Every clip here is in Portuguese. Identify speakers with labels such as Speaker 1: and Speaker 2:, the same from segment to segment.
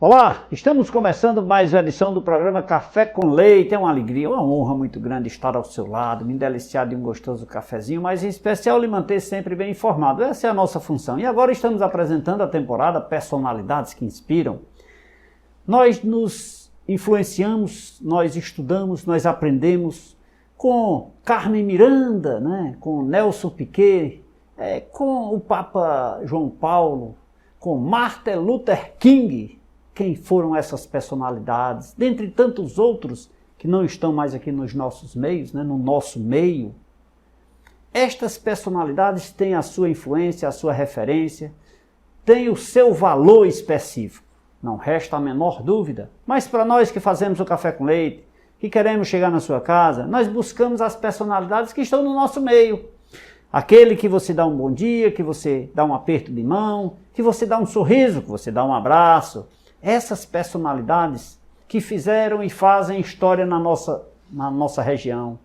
Speaker 1: Olá, estamos começando mais uma edição do programa Café com Leite. É uma alegria, uma honra muito grande estar ao seu lado, me deliciar de um gostoso cafezinho, mas em especial lhe manter sempre bem informado. Essa é a nossa função. E agora estamos apresentando a temporada Personalidades que Inspiram. Nós nos influenciamos, nós estudamos, nós aprendemos com Carmen Miranda, né? Com Nelson Piquet, com o Papa João Paulo, com Martin Luther King. Quem foram essas personalidades, dentre tantos outros que não estão mais aqui nos nossos meios, né, no nosso meio. Estas personalidades têm a sua influência, a sua referência, têm o seu valor específico, não resta a menor dúvida. Mas para nós que fazemos o Café com Leite, que queremos chegar na sua casa, nós buscamos as personalidades que estão no nosso meio. Aquele que você dá um bom dia, que você dá um aperto de mão, que você dá um sorriso, que você dá um abraço. Essas personalidades que fizeram e fazem história na nossa região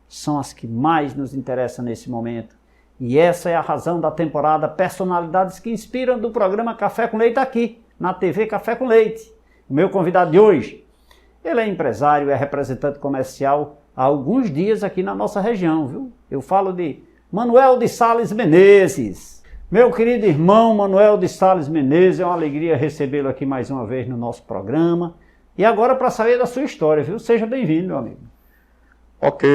Speaker 1: são as que mais nos interessam nesse momento. E essa é a razão da temporada Personalidades que Inspiram do programa Café com Leite aqui, na TV Café com Leite. O meu convidado de hoje, ele é empresário, é representante comercial há alguns dias aqui na nossa região, viu? Eu falo de Manuel de Sales Menezes. Meu querido irmão Manuel de Sales Menezes, é uma alegria recebê-lo aqui mais uma vez no nosso programa. E agora para saber da sua história, viu? Seja bem-vindo, meu amigo.
Speaker 2: Ok,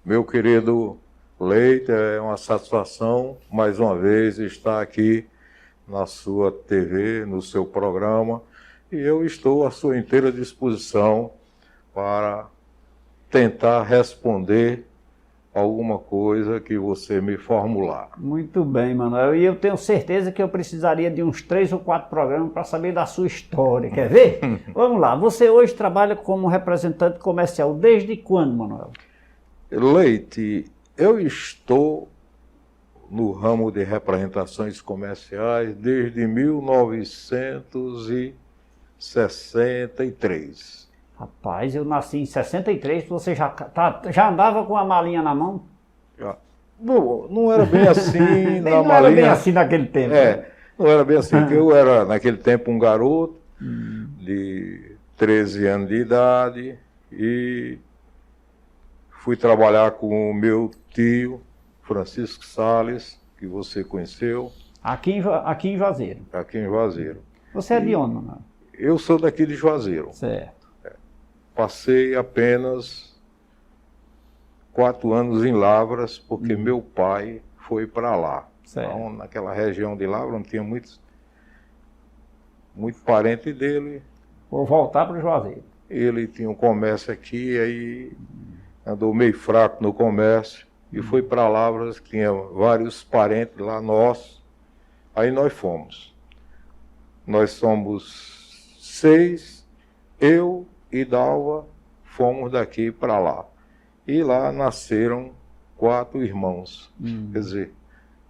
Speaker 2: meu querido Leite, é uma satisfação mais uma vez estar aqui na sua TV, no seu programa. E eu estou à sua inteira disposição para tentar responder alguma coisa que você me formular.
Speaker 1: Muito bem, Manuel. E eu tenho certeza que eu precisaria de uns 3 ou 4 programas para saber da sua história. Quer ver? Vamos lá. Você hoje trabalha como representante comercial. Desde quando, Manuel?
Speaker 2: Leite, eu estou no ramo de representações comerciais desde 1963.
Speaker 1: Rapaz, eu nasci em 63, você já andava com a malinha na mão?
Speaker 2: Bom, não era bem assim na
Speaker 1: não
Speaker 2: malinha.
Speaker 1: Era bem assim naquele tempo.
Speaker 2: Não era bem assim, porque eu era naquele tempo um garoto de 13 anos de idade e fui trabalhar com o meu tio, Francisco Sales, que você conheceu.
Speaker 1: Aqui em Juazeiro.
Speaker 2: Aqui em Juazeiro.
Speaker 1: Você é de onde, Manuel?
Speaker 2: Eu sou daqui de Juazeiro.
Speaker 1: Certo.
Speaker 2: Passei apenas 4 anos em Lavras, porque meu pai foi para lá.
Speaker 1: Certo.
Speaker 2: Então, naquela região de Lavras, não tinha muito parente dele.
Speaker 1: Vou voltar para o Juazeiro.
Speaker 2: Ele tinha um comércio aqui, aí andou meio fraco no comércio, e foi para Lavras, que tinha vários parentes lá nossos. Aí nós fomos. Nós somos 6, eu e Dalva fomos daqui para lá. E lá nasceram 4 irmãos. Quer dizer,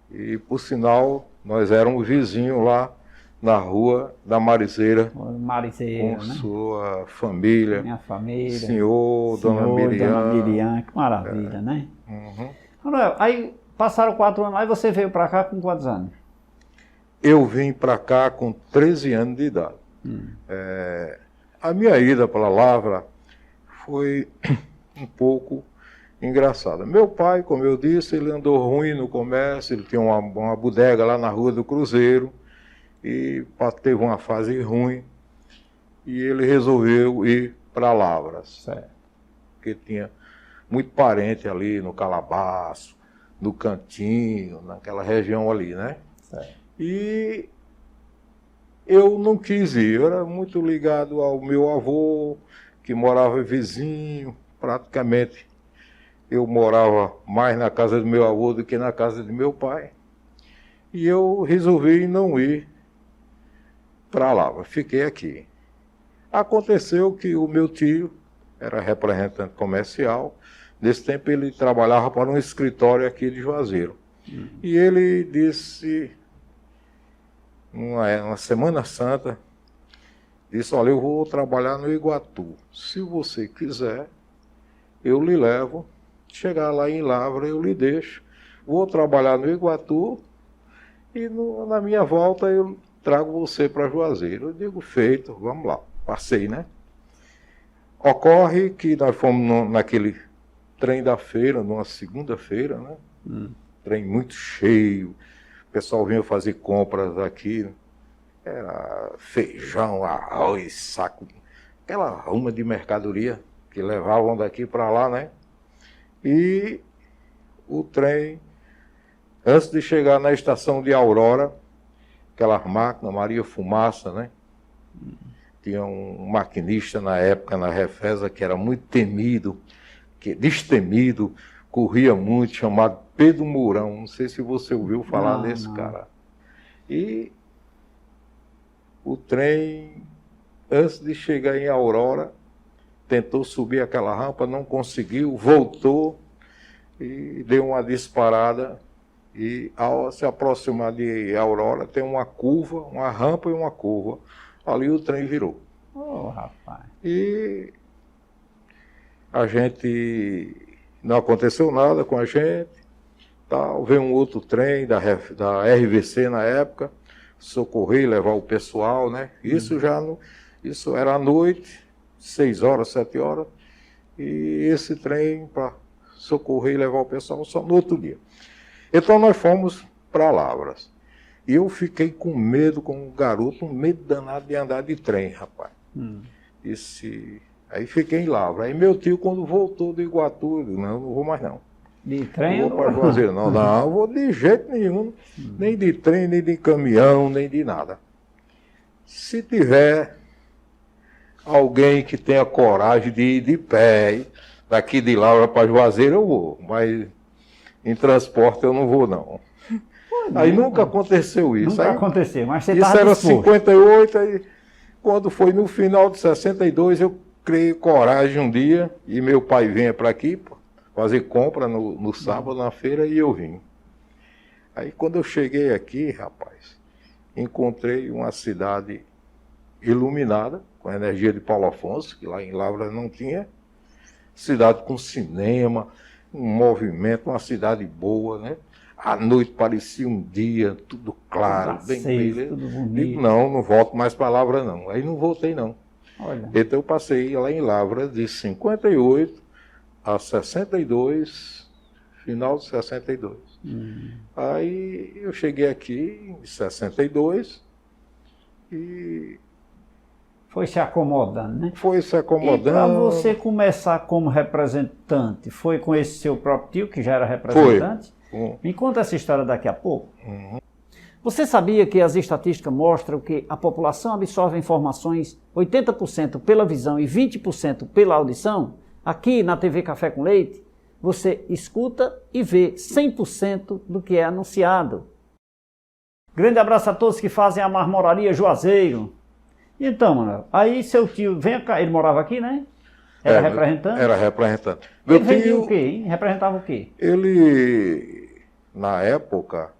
Speaker 2: e por sinal, nós éramos vizinhos lá na rua da Marizeira.
Speaker 1: Marizeira,
Speaker 2: com
Speaker 1: né?
Speaker 2: Sua família.
Speaker 1: Minha família.
Speaker 2: Senhor, Dona Miriam.
Speaker 1: Dona Miriam, que maravilha, né?
Speaker 2: Uhum.
Speaker 1: Manuel, aí passaram 4 anos lá e você veio para cá com quantos anos?
Speaker 2: Eu vim para cá com 13 anos de idade. A minha ida para Lavra foi um pouco engraçada. Meu pai, como eu disse, ele andou ruim no comércio, ele tinha uma bodega lá na Rua do Cruzeiro e teve uma fase ruim e ele resolveu ir para Lavras.
Speaker 1: Certo.
Speaker 2: Porque tinha muito parente ali no Calabaço, no Cantinho, naquela região ali, né?
Speaker 1: Certo.
Speaker 2: E eu não quis ir, eu era muito ligado ao meu avô, que morava vizinho, praticamente eu morava mais na casa do meu avô do que na casa do meu pai. E eu resolvi não ir para lá, fiquei aqui. Aconteceu que o meu tio era representante comercial, nesse tempo ele trabalhava para um escritório aqui de Juazeiro. E ele disse, uma Semana Santa, disse, olha, eu vou trabalhar no Iguatu. Se você quiser, eu lhe levo. Chegar lá em Lavra, eu lhe deixo. Vou trabalhar no Iguatu e na minha volta eu trago você para Juazeiro. Eu digo, feito, vamos lá. Passei, né? Ocorre que nós fomos naquele trem da feira, numa segunda-feira, né? Trem muito cheio. O pessoal vinha fazer compras aqui. Era feijão, arroz, saco, aquela ruma de mercadoria que levavam daqui para lá, né? E o trem, antes de chegar na estação de Aurora, aquela máquina, Maria Fumaça, né? Tinha um maquinista na época, na Refesa, que era muito temido, destemido, corria muito, chamado Pedro Mourão. Não sei se você ouviu falar desse cara. E o trem, antes de chegar em Aurora, tentou subir aquela rampa, não conseguiu, voltou e deu uma disparada. E ao se aproximar de Aurora, tem uma curva, uma rampa e uma curva. Ali o trem virou.
Speaker 1: Oh, rapaz.
Speaker 2: E a gente, não aconteceu nada com a gente. Tal. Veio um outro trem da RVC na época, socorrer, levar o pessoal, né? Isso isso era à noite, 6 horas, 7 horas, e esse trem para socorrer e levar o pessoal só no outro dia. Então nós fomos para Lavras. E eu fiquei com medo, como um garoto, um medo danado de andar de trem, rapaz. Aí fiquei em Lavras. Aí meu tio, quando voltou do Iguatu, eu disse, não vou mais não.
Speaker 1: De trem?
Speaker 2: Não vou para Juazeiro, não. Não vou de jeito nenhum. Nem de trem, nem de caminhão, nem de nada. Se tiver alguém que tenha coragem de ir de pé, daqui de Lavras para Juazeiro, eu vou. Mas em transporte eu não vou, não. Aí nunca aconteceu isso.
Speaker 1: Nunca aconteceu, mas você
Speaker 2: isso
Speaker 1: estava
Speaker 2: era
Speaker 1: disposto.
Speaker 2: 58, aí quando foi no final de 62, eu criei coragem um dia, e meu pai vinha para aqui fazer compra no sábado na feira, e eu vim. Aí quando eu cheguei aqui, rapaz, encontrei uma cidade iluminada, com a energia de Paulo Afonso, que lá em Lavras não tinha. Cidade com cinema, um movimento, uma cidade boa, né? À noite parecia um dia, tudo claro,
Speaker 1: Tudo
Speaker 2: bem
Speaker 1: aceso,
Speaker 2: beleza.
Speaker 1: tudo bonito.
Speaker 2: Digo, não volto mais para Lavras, não. Aí não voltei, não.
Speaker 1: Olha.
Speaker 2: Então eu passei lá em Lavras de 58 a 62, final de 62. Aí eu cheguei aqui em 62 e
Speaker 1: Foi se acomodando, né?
Speaker 2: foi se
Speaker 1: E para
Speaker 2: acomodando.
Speaker 1: você começar como representante, foi com esse seu próprio tio, que já era representante?
Speaker 2: Foi.
Speaker 1: Me conta essa história daqui a pouco. Você sabia que as estatísticas mostram que a população absorve informações 80% pela visão e 20% pela audição? Aqui na TV Café com Leite, você escuta e vê 100% do que é anunciado. Grande abraço a todos que fazem a Marmoraria Juazeiro. Então, Manuel, aí seu tio, vem cá, ele morava aqui, né? Era representante?
Speaker 2: Era representante.
Speaker 1: Ele vendia o quê, hein? Representava o quê?
Speaker 2: Ele, na época,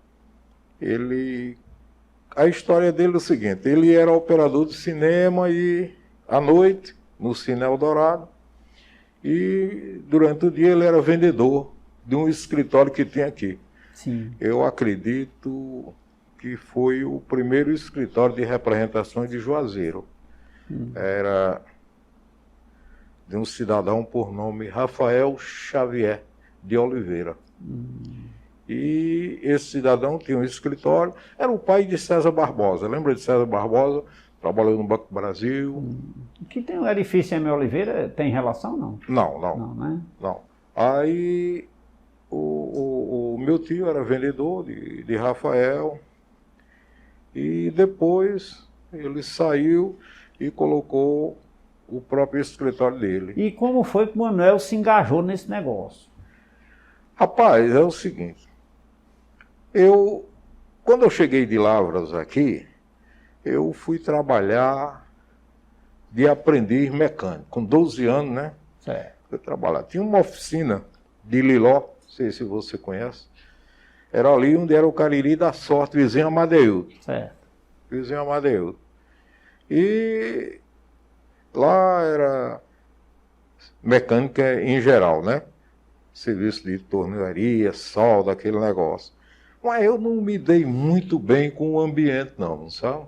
Speaker 2: a história dele é o seguinte, ele era operador de cinema e à noite, no Cine Eldorado, e durante o dia ele era vendedor de um escritório que tinha aqui.
Speaker 1: Sim.
Speaker 2: Eu acredito que foi o primeiro escritório de representações de Juazeiro. Era de um cidadão por nome Rafael Xavier de Oliveira. E esse cidadão tinha um escritório, era o pai de César Barbosa. Lembra de César Barbosa? Trabalhou no Banco do Brasil.
Speaker 1: Que tem o edifício M. Oliveira, tem relação, não?
Speaker 2: Não,
Speaker 1: né?
Speaker 2: não. Aí o meu tio era vendedor de Rafael, e depois ele saiu e colocou o próprio escritório dele.
Speaker 1: E como foi que o Manuel se engajou nesse negócio?
Speaker 2: Rapaz, é o seguinte, quando eu cheguei de Lavras aqui, eu fui trabalhar de aprendiz mecânico, com 12 anos, né?
Speaker 1: Certo.
Speaker 2: Eu trabalhava. Tinha uma oficina de Liló, não sei se você conhece, era ali onde era o Cariri da Sorte, vizinho Amadeudo.
Speaker 1: Certo.
Speaker 2: Vizinho Amadeudo. E lá era mecânica em geral, né? Serviço de tornearia, solda, aquele negócio. Mas eu não me dei muito bem com o ambiente, não, sabe?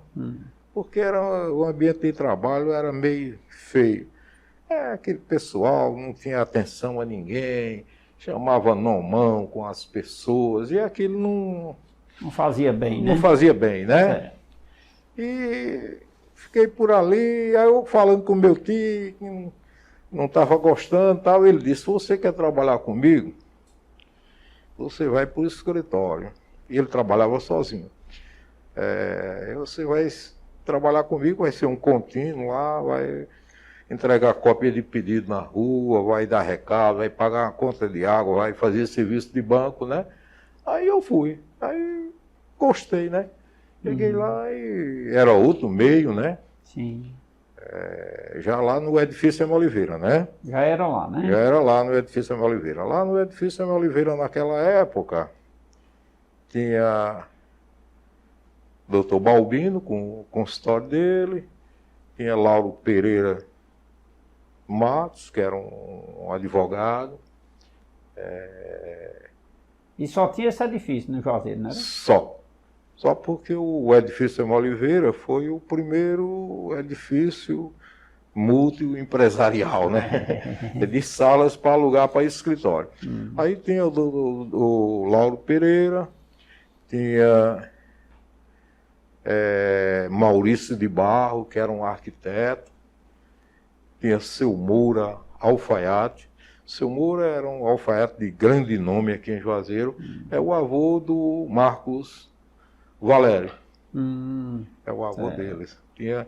Speaker 2: Porque o ambiente de trabalho era meio feio. Aquele pessoal não tinha atenção a ninguém, chamava nomão com as pessoas, e aquilo
Speaker 1: Não fazia bem, né?
Speaker 2: não fazia bem, né?
Speaker 1: É.
Speaker 2: E fiquei por ali, aí eu falando com meu tio, que não estava gostando e tal, ele disse, você quer trabalhar comigo? Você vai para o escritório. E ele trabalhava sozinho. Você vai trabalhar comigo, vai ser um contínuo lá, vai entregar cópia de pedido na rua, vai dar recado, vai pagar uma conta de água, vai fazer serviço de banco, né? Aí eu fui. Aí gostei, né? Cheguei lá e era outro meio, né?
Speaker 1: Sim.
Speaker 2: Já lá no edifício M. Oliveira, né?
Speaker 1: Já era lá, né?
Speaker 2: Já era lá no edifício M. Oliveira. Lá no edifício M. Oliveira, naquela época, tinha Dr. Balbino com o consultório dele, tinha Lauro Pereira Matos, que era um advogado.
Speaker 1: E só tinha esse edifício no Juazeiro, né?
Speaker 2: Só porque o edifício M. Oliveira foi o primeiro edifício multi-empresarial, né? De salas para alugar para escritório. Aí tinha o Lauro Pereira, tinha Maurício de Barro, que era um arquiteto, tinha Seu Moura Alfaiate. Seu Moura era um alfaiate de grande nome aqui em Juazeiro, é o avô do Marcos Valério. É o avô deles. Tinha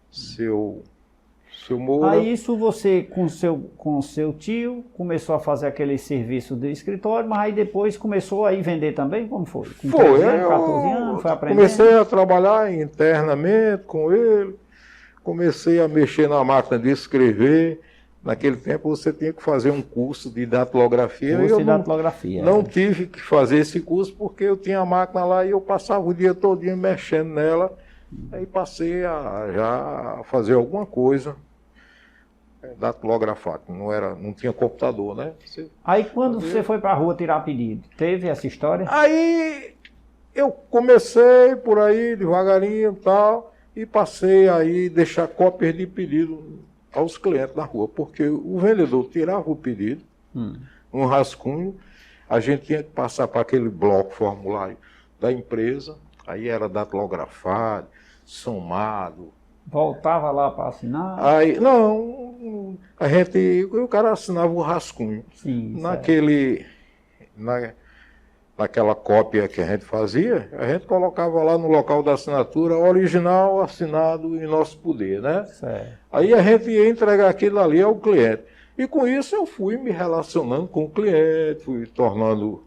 Speaker 2: seu Moura.
Speaker 1: Aí isso você, com seu tio, começou a fazer aquele serviço de escritório, mas aí depois começou a ir vender também? Como foi? Com 13 anos, 14 anos, foi aprendendo?
Speaker 2: Comecei a trabalhar internamente com ele, comecei a mexer na máquina de escrever. Naquele tempo você tinha que fazer um curso de datilografia.
Speaker 1: Curso de datilografia.
Speaker 2: Não tive que fazer esse curso porque eu tinha a máquina lá e eu passava o dia todinho mexendo nela. Aí passei a já fazer alguma coisa datilografar. Não tinha computador, né?
Speaker 1: Aí quando você foi para a rua tirar pedido, teve essa história?
Speaker 2: Aí eu comecei por aí devagarinho e tal, e passei aí deixar cópias de pedido aos clientes na rua, porque o vendedor tirava o pedido, um rascunho, a gente tinha que passar para aquele bloco formulário da empresa, aí era datilografado, somado. Voltava
Speaker 1: lá para assinar?
Speaker 2: Aí, não, o cara assinava o rascunho.
Speaker 1: Sim,
Speaker 2: naquela cópia que a gente fazia, a gente colocava lá no local da assinatura, original, assinado em nosso poder, né?
Speaker 1: Certo.
Speaker 2: Aí a gente ia entregar aquilo ali ao cliente. E com isso eu fui me relacionando com o cliente, fui tornando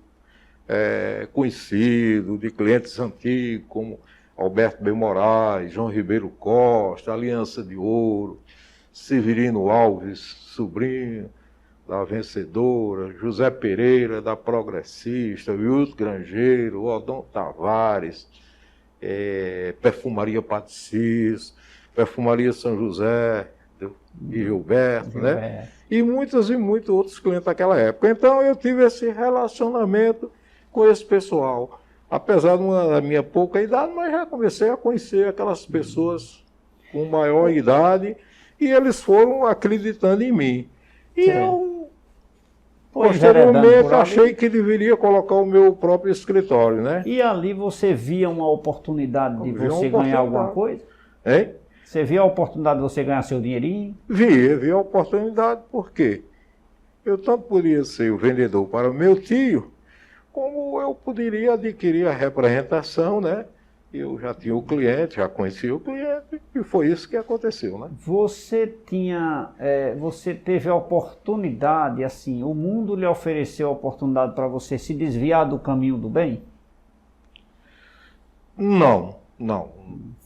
Speaker 2: conhecido de clientes antigos, como Alberto B. Moraes, João Ribeiro Costa, Aliança de Ouro, Severino Alves, sobrinho da Vencedora, José Pereira, da Progressista, Wilton Grangeiro, Odon Tavares, Perfumaria Patricis, Perfumaria São José e Gilberto, né? E muitos outros clientes daquela época. Então eu tive esse relacionamento com esse pessoal. Apesar da minha pouca idade, mas já comecei a conhecer aquelas pessoas com maior idade e eles foram acreditando em mim. E eu, posteriormente, achei que deveria colocar o meu próprio escritório, né?
Speaker 1: E ali você via uma oportunidade de você ganhar alguma coisa?
Speaker 2: Hein?
Speaker 1: Você via a oportunidade de você ganhar seu dinheirinho?
Speaker 2: Via a oportunidade, por quê? Eu tanto podia ser o vendedor para o meu tio, como eu poderia adquirir a representação, né? Eu já tinha o cliente, já conhecia o cliente, e foi isso que aconteceu, né?
Speaker 1: Você teve a oportunidade, assim, o mundo lhe ofereceu a oportunidade para você se desviar do caminho do bem?
Speaker 2: Não.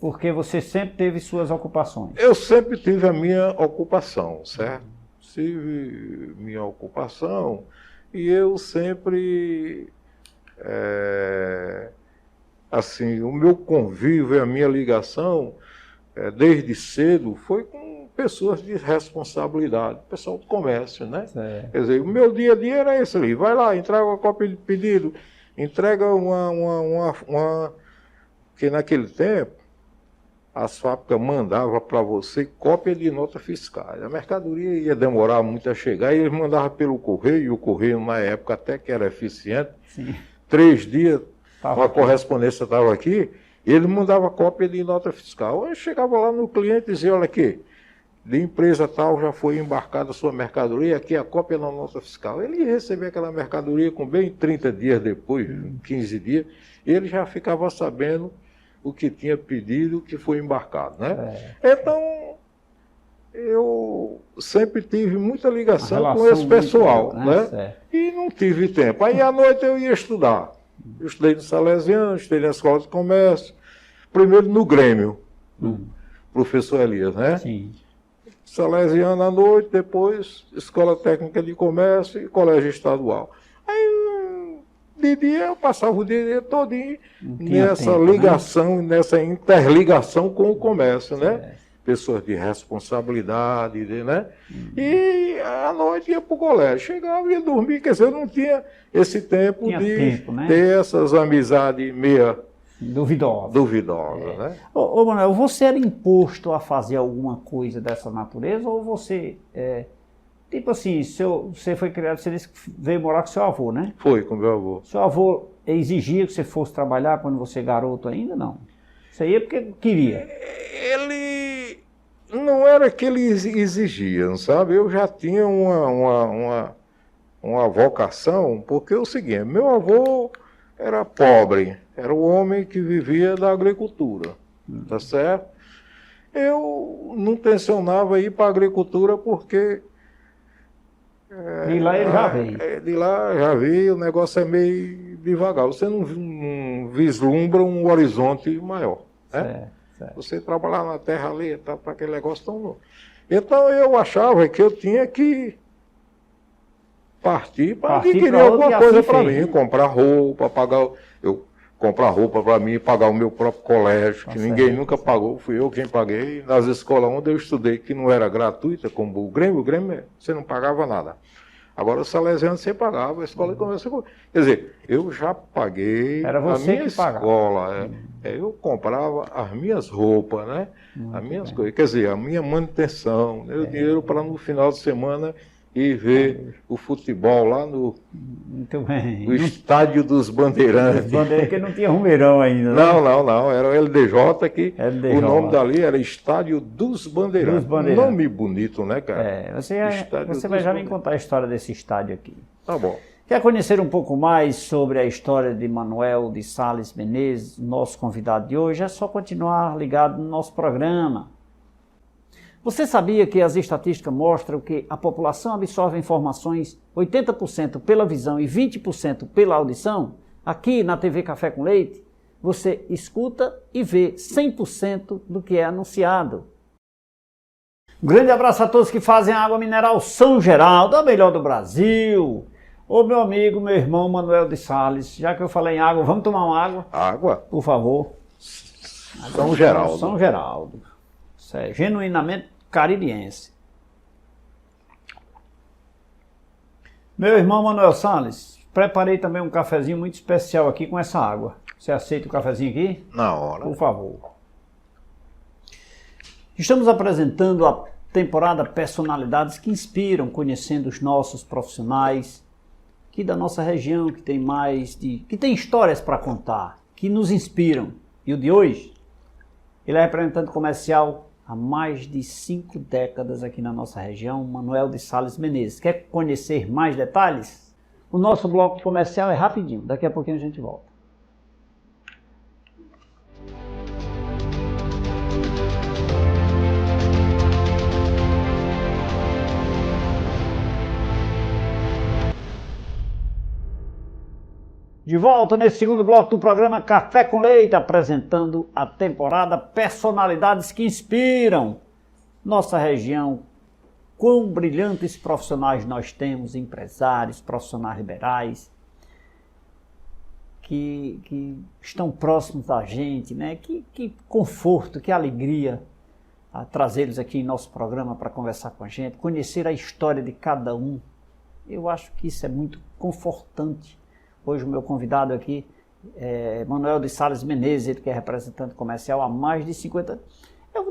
Speaker 1: Porque você sempre teve suas ocupações.
Speaker 2: Eu sempre tive a minha ocupação, certo? Tive minha ocupação e eu sempre, assim, o meu convívio e a minha ligação, desde cedo, foi com pessoas de responsabilidade, pessoal do comércio, né? Quer dizer, o meu dia a dia era esse ali, vai lá, entrega uma cópia de pedido, Entrega que naquele tempo as fábricas mandavam para você cópia de nota fiscal. A mercadoria ia demorar muito a chegar e eles mandavam pelo correio, e o correio na época até que era eficiente,
Speaker 1: Sim.
Speaker 2: 3 dias
Speaker 1: Tava
Speaker 2: a correspondência estava aqui, e ele mandava cópia de nota fiscal. Eu chegava lá no cliente e dizia, olha aqui, de empresa tal já foi embarcada a sua mercadoria, aqui é a cópia da nota fiscal. Ele ia receber aquela mercadoria com bem 30 dias depois, 15 dias, e ele já ficava sabendo o que tinha pedido, o que foi embarcado, né? Então, eu sempre tive muita ligação com esse pessoal, né? E não tive tempo. Aí à noite eu ia estudar. Eu estudei no Salesiano, estudei na Escola de Comércio, primeiro no Grêmio, do professor Elias, né?
Speaker 1: Sim.
Speaker 2: Salesiano à noite, depois Escola Técnica de Comércio e Colégio Estadual. Aí, de dia, eu passava o dia todinho nessa ligação, né? Nessa interligação com o comércio, né? Pessoas de responsabilidade, né? E à noite ia para o colégio, chegava e ia dormir, quer dizer, eu não tinha esse tempo né? Ter essas amizades meia duvidosas, né?
Speaker 1: Ô Manuel, você era imposto a fazer alguma coisa dessa natureza ou você, tipo assim, você foi criado, você disse que veio morar com seu avô, né?
Speaker 2: Foi, com meu avô.
Speaker 1: Seu avô exigia que você fosse trabalhar quando você era garoto ainda, não? Você ia porque queria?
Speaker 2: Ele não era que ele exigia, sabe? Eu já tinha uma vocação, porque é o seguinte, meu avô era pobre, era o homem que vivia da agricultura, tá certo? Eu não tencionava ir para a agricultura porque...
Speaker 1: De lá ele já veio.
Speaker 2: De lá já veio, o negócio é meio devagar. Você não vislumbra um horizonte maior, né? Certo. Você trabalhar na terra ali, tá, para aquele negócio tão louco. Então eu achava que eu tinha que partir para adquirir alguma coisa para mim, comprar roupa, comprar roupa para mim, pagar o meu próprio colégio, que ninguém nunca pagou, fui eu quem paguei. Nas escolas onde eu estudei, que não era gratuita, como o Grêmio você não pagava nada. Agora o Salesiano você pagava, a escola de comércio. Quer dizer, eu já paguei a minha escola. Eu comprava as minhas roupas, né? As minhas coisas. Quer dizer, a minha manutenção, né? O dinheiro para no final de semana ir ver o futebol lá no Estádio dos Bandeirantes.
Speaker 1: Porque não tinha Rumeirão ainda, né?
Speaker 2: Não. Era o LDJ, que o nome dali era Estádio dos Bandeirantes. Nome bonito, né, cara?
Speaker 1: Você vai já me contar a história desse estádio aqui.
Speaker 2: Tá bom.
Speaker 1: Quer conhecer um pouco mais sobre a história de Manuel de Sales Menezes, nosso convidado de hoje? É só continuar ligado no nosso programa. Você sabia que as estatísticas mostram que a população absorve informações 80% pela visão e 20% pela audição? Aqui na TV Café com Leite, você escuta e vê 100% do que é anunciado. Um grande abraço a todos que fazem a água mineral São Geraldo, a melhor do Brasil. Ô meu amigo, meu irmão Manuel de Sales, já que eu falei em água, vamos tomar uma água?
Speaker 2: Água?
Speaker 1: Por favor.
Speaker 2: São Geraldo.
Speaker 1: São Geraldo. Isso é genuinamente caririense. Meu irmão Manuel Sales, preparei também um cafezinho muito especial aqui com essa água. Você aceita o cafezinho aqui?
Speaker 2: Na hora.
Speaker 1: Por favor. Estamos apresentando a temporada Personalidades que Inspiram, conhecendo os nossos profissionais aqui da nossa região, que tem histórias para contar, que nos inspiram. E o de hoje, ele é representante comercial há mais de 5 décadas aqui na nossa região, Manuel de Sales Menezes. Quer conhecer mais detalhes? O nosso bloco comercial é rapidinho, daqui a pouquinho a gente volta. De volta nesse segundo bloco do programa Café com Leite, apresentando a temporada Personalidades que Inspiram. Nossa região, quão brilhantes profissionais nós temos, empresários, profissionais liberais, que estão próximos da gente, né? Que conforto, que alegria a trazê-los aqui em nosso programa para conversar com a gente, conhecer a história de cada um. Eu acho que isso é muito confortante. Hoje o meu convidado aqui é Manuel de Sales Menezes, ele que é representante comercial há mais de 50 anos.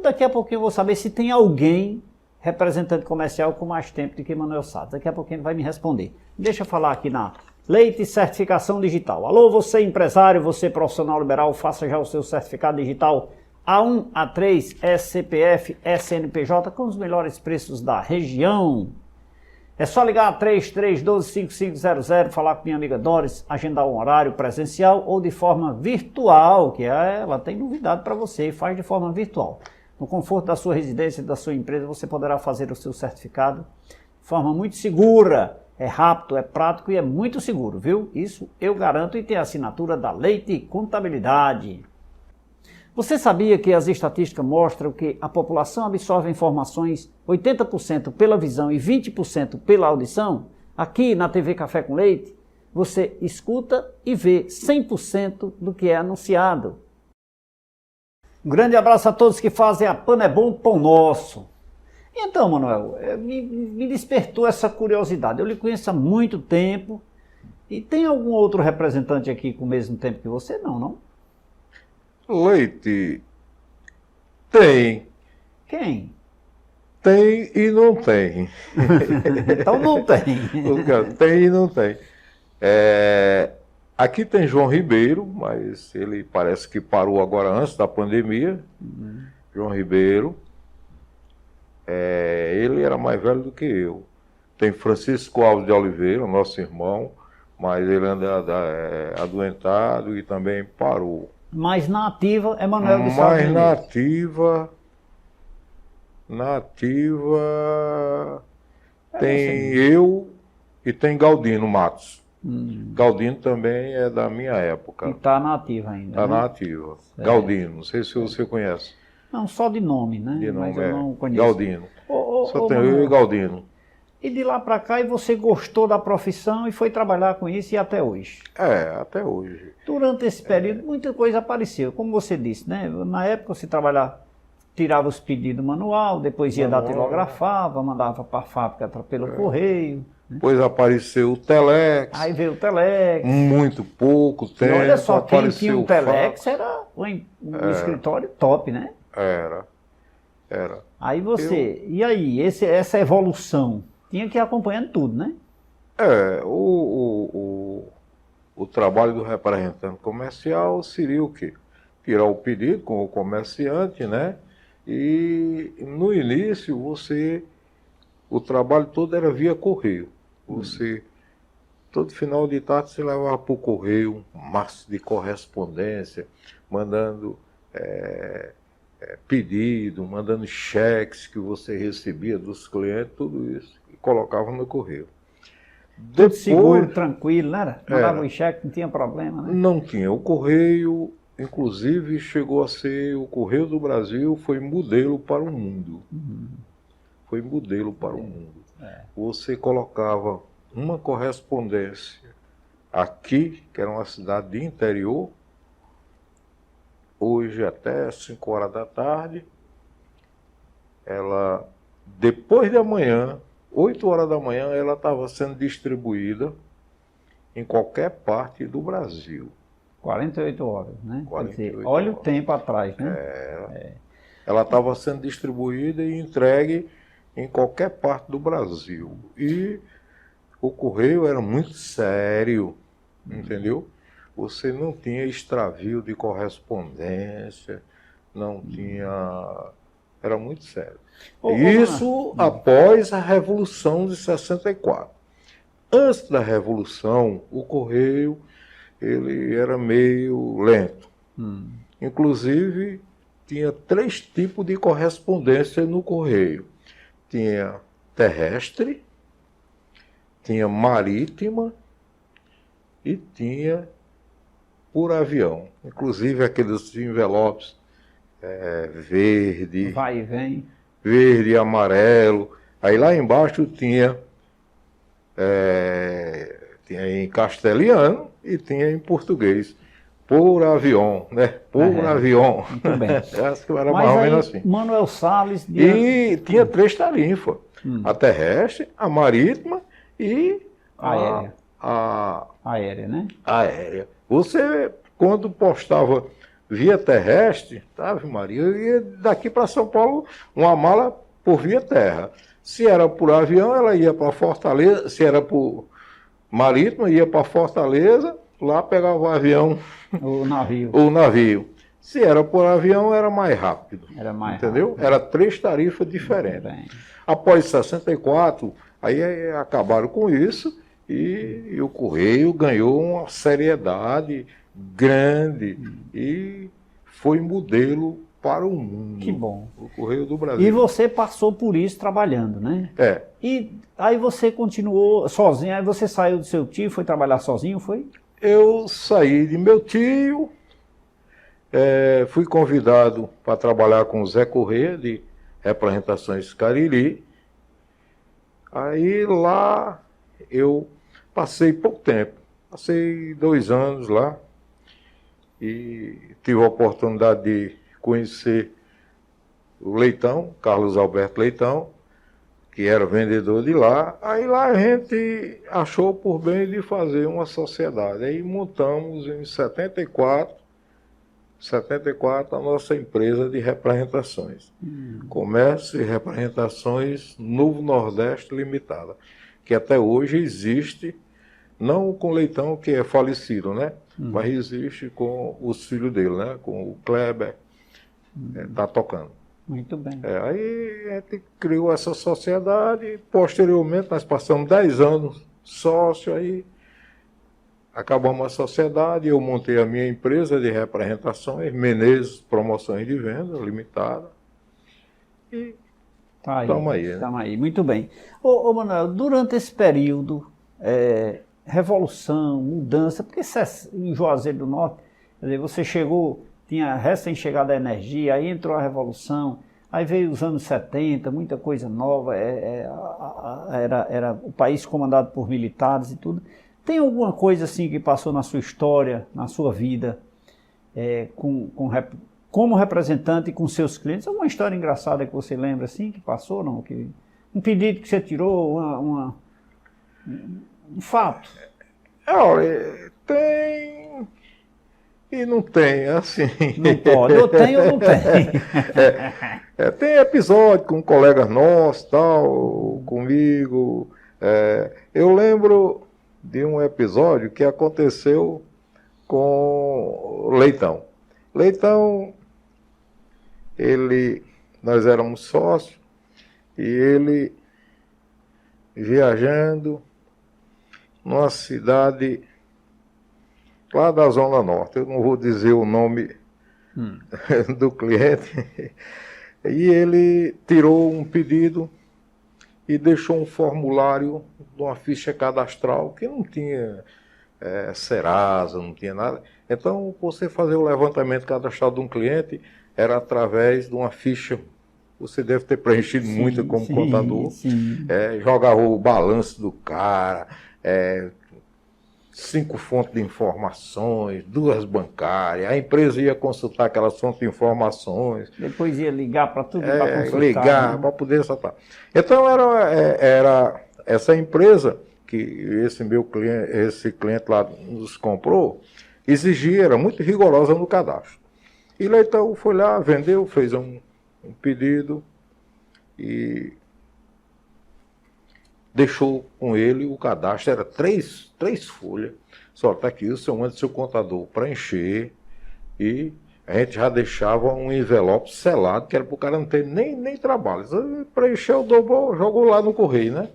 Speaker 1: Daqui a pouquinho eu vou saber se tem alguém representante comercial com mais tempo do que Manuel Sales. Daqui a pouquinho ele vai me responder. Deixa eu falar aqui na Leite Certificação Digital. Alô, você empresário, você profissional liberal, faça já o seu certificado digital A1, A3, SCPF, SNPJ com os melhores preços da região. É só ligar 3312-5500, falar com minha amiga Doris, agendar um horário presencial ou de forma virtual, que ela tem novidade para você, faz de forma virtual. No conforto da sua residência e da sua empresa, você poderá fazer o seu certificado de forma muito segura. É rápido, é prático e é muito seguro, viu? Isso eu garanto e tem a assinatura da Leite Contabilidade. Você sabia que as estatísticas mostram que a população absorve informações 80% pela visão e 20% pela audição? Aqui na TV Café com Leite, você escuta e vê 100% do que é anunciado. Um grande abraço a todos que fazem a Pão é Bom, Pão Nosso. Então, Manuel, me despertou essa curiosidade. Eu lhe conheço há muito tempo. E tem algum outro representante aqui com o mesmo tempo que você? Não?
Speaker 2: Leite, tem.
Speaker 1: Quem?
Speaker 2: Tem e não tem.
Speaker 1: Então não tem.
Speaker 2: Tem e não tem. Aqui tem João Ribeiro, mas ele parece que parou agora antes da pandemia. João Ribeiro. Ele era mais velho do que eu. Tem Francisco Alves de Oliveira, nosso irmão, mas ele anda adoentado e também parou.
Speaker 1: Mas na ativa é Manuel de Sales Menezes.
Speaker 2: Na ativa tem eu e tem Galdino Matos. Galdino também é da minha época.
Speaker 1: E está na ativa ainda.
Speaker 2: Está na ativa. Galdino, não sei se você conhece.
Speaker 1: Não, só de nome, né?
Speaker 2: De nome,
Speaker 1: mas eu não conheço.
Speaker 2: Galdino. Só tem eu e Galdino.
Speaker 1: E de lá para cá, e você gostou da profissão e foi trabalhar com isso e até hoje?
Speaker 2: Até hoje.
Speaker 1: Durante esse período, muita coisa apareceu. Como você disse, né? Na época você trabalhava, tirava os pedidos manual, depois ia datilografava, mandava para a fábrica pelo correio.
Speaker 2: Depois apareceu o Telex.
Speaker 1: Aí veio o Telex.
Speaker 2: Muito pouco tempo.
Speaker 1: E olha só, quem tinha o Telex era um escritório top, né?
Speaker 2: Era.
Speaker 1: Aí você, e aí, essa evolução, tinha que ir acompanhando tudo, né?
Speaker 2: O trabalho do representante comercial seria o quê? Tirar o pedido com o comerciante, né? E no início o trabalho todo era via correio. Todo final de tarde você levava para o correio um maço de correspondência, mandando pedido, mandando cheques que você recebia dos clientes, tudo isso, e colocava no correio.
Speaker 1: Tudo seguro, tranquilo, não era? Mandava o cheque, não tinha problema, né?
Speaker 2: Não tinha. O correio, inclusive, chegou a ser, o Correio do Brasil foi modelo para o mundo. Foi modelo para o mundo. Você colocava uma correspondência aqui, que era uma cidade de interior, hoje até 5 horas da tarde, ela, depois de amanhã, 8 horas da manhã, ela estava sendo distribuída em qualquer parte do Brasil.
Speaker 1: 48 horas, né?
Speaker 2: 48
Speaker 1: Quer dizer, olha
Speaker 2: horas.
Speaker 1: O tempo atrás, né?
Speaker 2: Ela estava sendo distribuída e entregue em qualquer parte do Brasil. E o correio era muito sério, entendeu? Você não tinha extravio de correspondência, não tinha... Era muito sério. Isso após a Revolução de 64. Antes da Revolução, o correio ele era meio lento. Inclusive, tinha 3 tipos de correspondência no correio. Tinha terrestre, tinha marítima e tinha por avião. Inclusive aqueles envelopes verde,
Speaker 1: vai e vem,
Speaker 2: verde e amarelo. Aí lá embaixo tinha em castelhano e tinha em português. Por avião, né? Por avião.
Speaker 1: Muito bem.
Speaker 2: Acho que era mais ou menos assim.
Speaker 1: Manuel Sales...
Speaker 2: E tinha 3 tarifas. A terrestre, a marítima e a
Speaker 1: Aérea, né?
Speaker 2: aérea. Você, quando postava via terrestre, tá, Ave Maria, eu ia daqui para São Paulo, uma mala por via terra. Se era por avião, ela ia para Fortaleza, se era por marítimo, ia para Fortaleza, lá pegava o avião,
Speaker 1: O navio.
Speaker 2: o navio. Se era por avião, era mais rápido.
Speaker 1: Era mais
Speaker 2: entendeu?
Speaker 1: rápido.
Speaker 2: Era 3 tarifas diferentes.
Speaker 1: Bem.
Speaker 2: Após 64, aí acabaram com isso e o Correio ganhou uma seriedade grande e foi modelo para o mundo.
Speaker 1: Que bom.
Speaker 2: O Correio do Brasil.
Speaker 1: E você passou por isso trabalhando, né?
Speaker 2: É.
Speaker 1: E aí você continuou sozinho, aí você saiu do seu tio, foi trabalhar sozinho, foi?
Speaker 2: Eu saí de meu tio, fui convidado para trabalhar com o Zé Correia, de Representações Cariri. Aí lá eu passei pouco tempo, passei 2 anos lá e tive a oportunidade de conhecer o Leitão, Carlos Alberto Leitão, que era vendedor de lá. Aí lá a gente achou por bem de fazer uma sociedade. Aí montamos em 74 a nossa empresa de representações. Comércio e Representações Novo Nordeste Limitada, que até hoje existe, não com o Leitão, que é falecido, né? Mas existe com os filhos dele, né? Com o Kleber, tá tocando.
Speaker 1: Muito bem.
Speaker 2: Aí a gente criou essa sociedade, posteriormente nós passamos 10 anos sócio, aí acabamos a sociedade, eu montei a minha empresa de representações, Menezes Promoções de Venda Limitada, e estamos aí, né?
Speaker 1: Estamos aí, muito bem. Ô Manuel, durante esse período, revolução, mudança, porque em Juazeiro do Norte, quer dizer, você chegou, tinha recém-chegada a energia, aí entrou a revolução, aí veio os anos 70, muita coisa nova, era o país comandado por militares e tudo. Tem alguma coisa assim que passou na sua história, na sua vida, como representante com seus clientes? Alguma história engraçada que você lembra assim, que passou, não? Um pedido que você tirou, um fato?
Speaker 2: Olha, tem e não tem, assim.
Speaker 1: Não pode, ou tem ou não tem.
Speaker 2: Tem episódio com colegas nossos, tal, comigo. Eu lembro de um episódio que aconteceu com o Leitão. Leitão, nós éramos sócios, e ele viajando numa cidade lá da Zona Norte, eu não vou dizer o nome do cliente, e ele tirou um pedido e deixou um formulário de uma ficha cadastral que não tinha Serasa, não tinha nada. Então, você fazer o levantamento cadastral de um cliente era através de uma ficha. Você deve ter preenchido muito como contador.
Speaker 1: Sim.
Speaker 2: Jogava o balanço do cara, 5 fontes de informações, 2 bancárias. A empresa ia consultar aquelas fontes de informações.
Speaker 1: Depois ia ligar para tudo para consultar.
Speaker 2: Ligar,
Speaker 1: né?
Speaker 2: para poder soltar. Então era essa empresa que esse cliente lá nos comprou, exigia, era muito rigorosa no cadastro. E Leitão foi lá, vendeu, fez um pedido e deixou com ele o cadastro, era 3 folhas. Só está aqui, o senhor manda seu contador para encher, e a gente já deixava um envelope selado, que era para o cara não ter nem trabalho. Preencheu, dobrou, jogou lá no correio, né?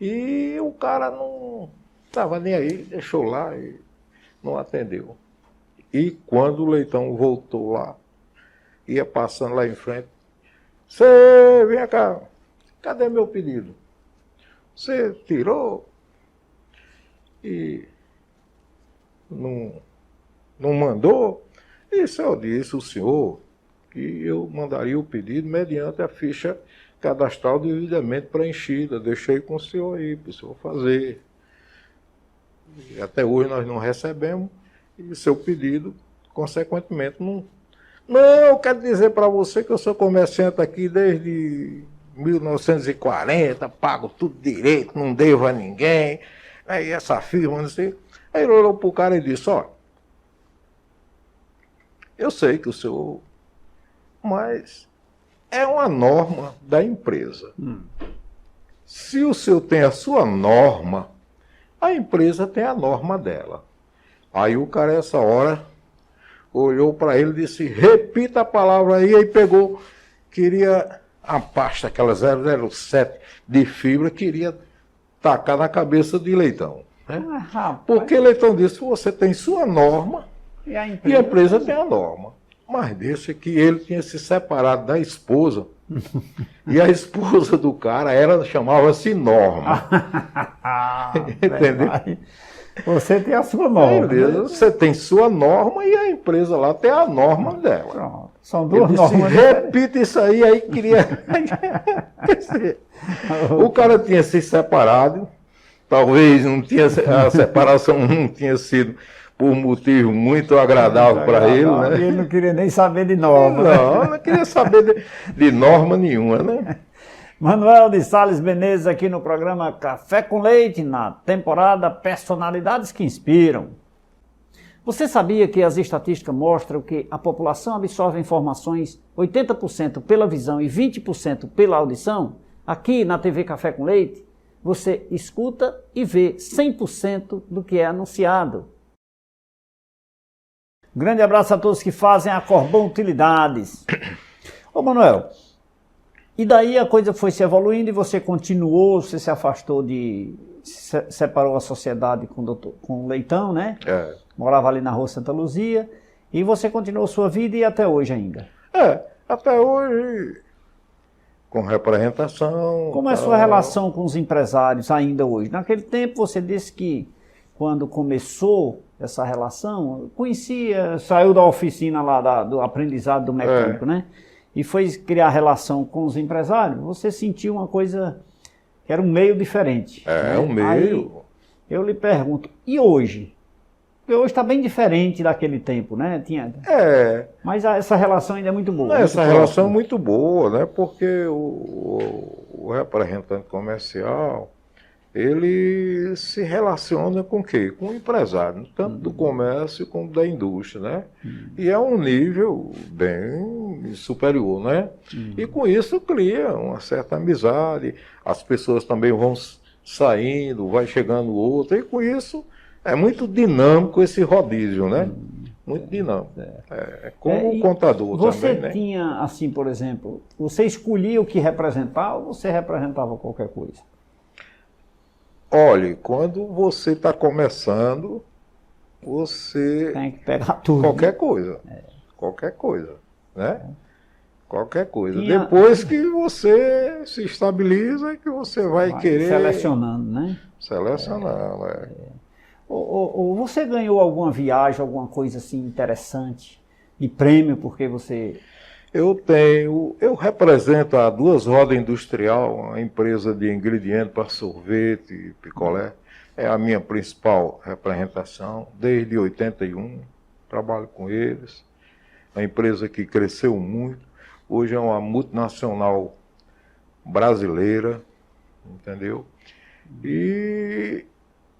Speaker 2: E o cara não estava nem aí, deixou lá e não atendeu. E quando o Leitão voltou lá, ia passando lá em frente, você, vem cá, cadê meu pedido? Você tirou e não mandou? Isso eu disse ao senhor que eu mandaria o pedido mediante a ficha cadastral devidamente preenchida. Deixei com o senhor aí, para o senhor fazer. E até hoje nós não recebemos, e seu pedido, consequentemente, não. Não, eu quero dizer para você que eu sou comerciante aqui desde 1940, pago tudo direito, não devo a ninguém. Aí essa firma, não sei. Aí ele olhou pro cara e disse, ó, eu sei que o senhor, mas é uma norma da empresa. Se o senhor tem a sua norma, a empresa tem a norma dela. Aí o cara, essa hora, olhou para ele e disse, repita a palavra aí pegou, queria a pasta, aquela 007 de fibra, queria tacar na cabeça de Leitão. Né? Porque Leitão disse, você tem sua norma e a empresa tem a norma. Mas deixa que ele tinha se separado da esposa, e a esposa do cara chamava-se Norma. Entendeu?
Speaker 1: Você tem a sua norma.
Speaker 2: Você tem sua norma e a empresa lá tem a norma dela.
Speaker 1: Pronto. São duas
Speaker 2: disse,
Speaker 1: normas.
Speaker 2: Repita isso aí queria. O cara tinha se separado, talvez a separação não tinha sido por motivo muito agradável para ele, né?
Speaker 1: E ele não queria nem saber de norma.
Speaker 2: Não queria saber de norma nenhuma, né?
Speaker 1: Manuel de Sales Menezes aqui no programa Café com Leite, na temporada Personalidades que Inspiram. Você sabia que as estatísticas mostram que a população absorve informações 80% pela visão e 20% pela audição? Aqui na TV Café com Leite, você escuta e vê 100% do que é anunciado. Grande abraço a todos que fazem a Corbão Utilidades. Ô Manuel, e daí a coisa foi se evoluindo e você continuou, você se afastou separou a sociedade com o Leitão, né? Morava ali na Rua Santa Luzia, e você continuou sua vida e até hoje ainda?
Speaker 2: Até hoje, com representação.
Speaker 1: Como é a sua relação com os empresários ainda hoje? Naquele tempo você disse que quando começou essa relação, saiu da oficina lá do aprendizado do mecânico, né? E foi criar relação com os empresários, você sentiu uma coisa que era um meio diferente. Né?
Speaker 2: Um meio.
Speaker 1: Aí eu lhe pergunto, e hoje? Porque hoje está bem diferente daquele tempo, né? Mas essa relação ainda é muito boa.
Speaker 2: Essa relação é muito boa, né? Porque o representante comercial, ele se relaciona com o quê? Com o empresário, tanto do comércio como da indústria, né? E é um nível bem superior, né? E com isso cria uma certa amizade, as pessoas também vão saindo, vai chegando outro, e com isso é muito dinâmico esse rodízio, né? Muito dinâmico. Como o contador
Speaker 1: você
Speaker 2: também, né?
Speaker 1: Você tinha, assim, por exemplo, você escolhia o que representar ou você representava qualquer coisa?
Speaker 2: Olha, quando você está começando, você...
Speaker 1: tem que pegar tudo.
Speaker 2: Qualquer coisa. Qualquer coisa, né? Qualquer coisa. Depois que você se estabiliza, que você vai querer...
Speaker 1: Selecionando, né?
Speaker 2: Selecionando,
Speaker 1: Você ganhou alguma viagem, alguma coisa assim interessante, de prêmio, porque você...
Speaker 2: Eu represento a Duas Rodas Industrial, uma empresa de ingredientes para sorvete e picolé. É a minha principal representação, desde 81, trabalho com eles. A empresa que cresceu muito, hoje é uma multinacional brasileira, entendeu? E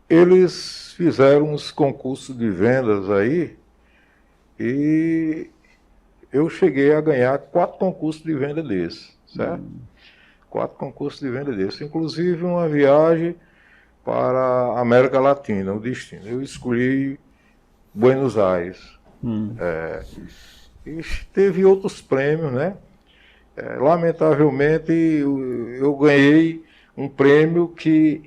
Speaker 2: eles fizeram uns concursos de vendas aí, e eu cheguei a ganhar 4 concursos de venda desses, certo? 4 concursos de venda desses, inclusive uma viagem para a América Latina, o destino. Eu escolhi Buenos Aires. E teve outros prêmios, né? Lamentavelmente, eu ganhei um prêmio que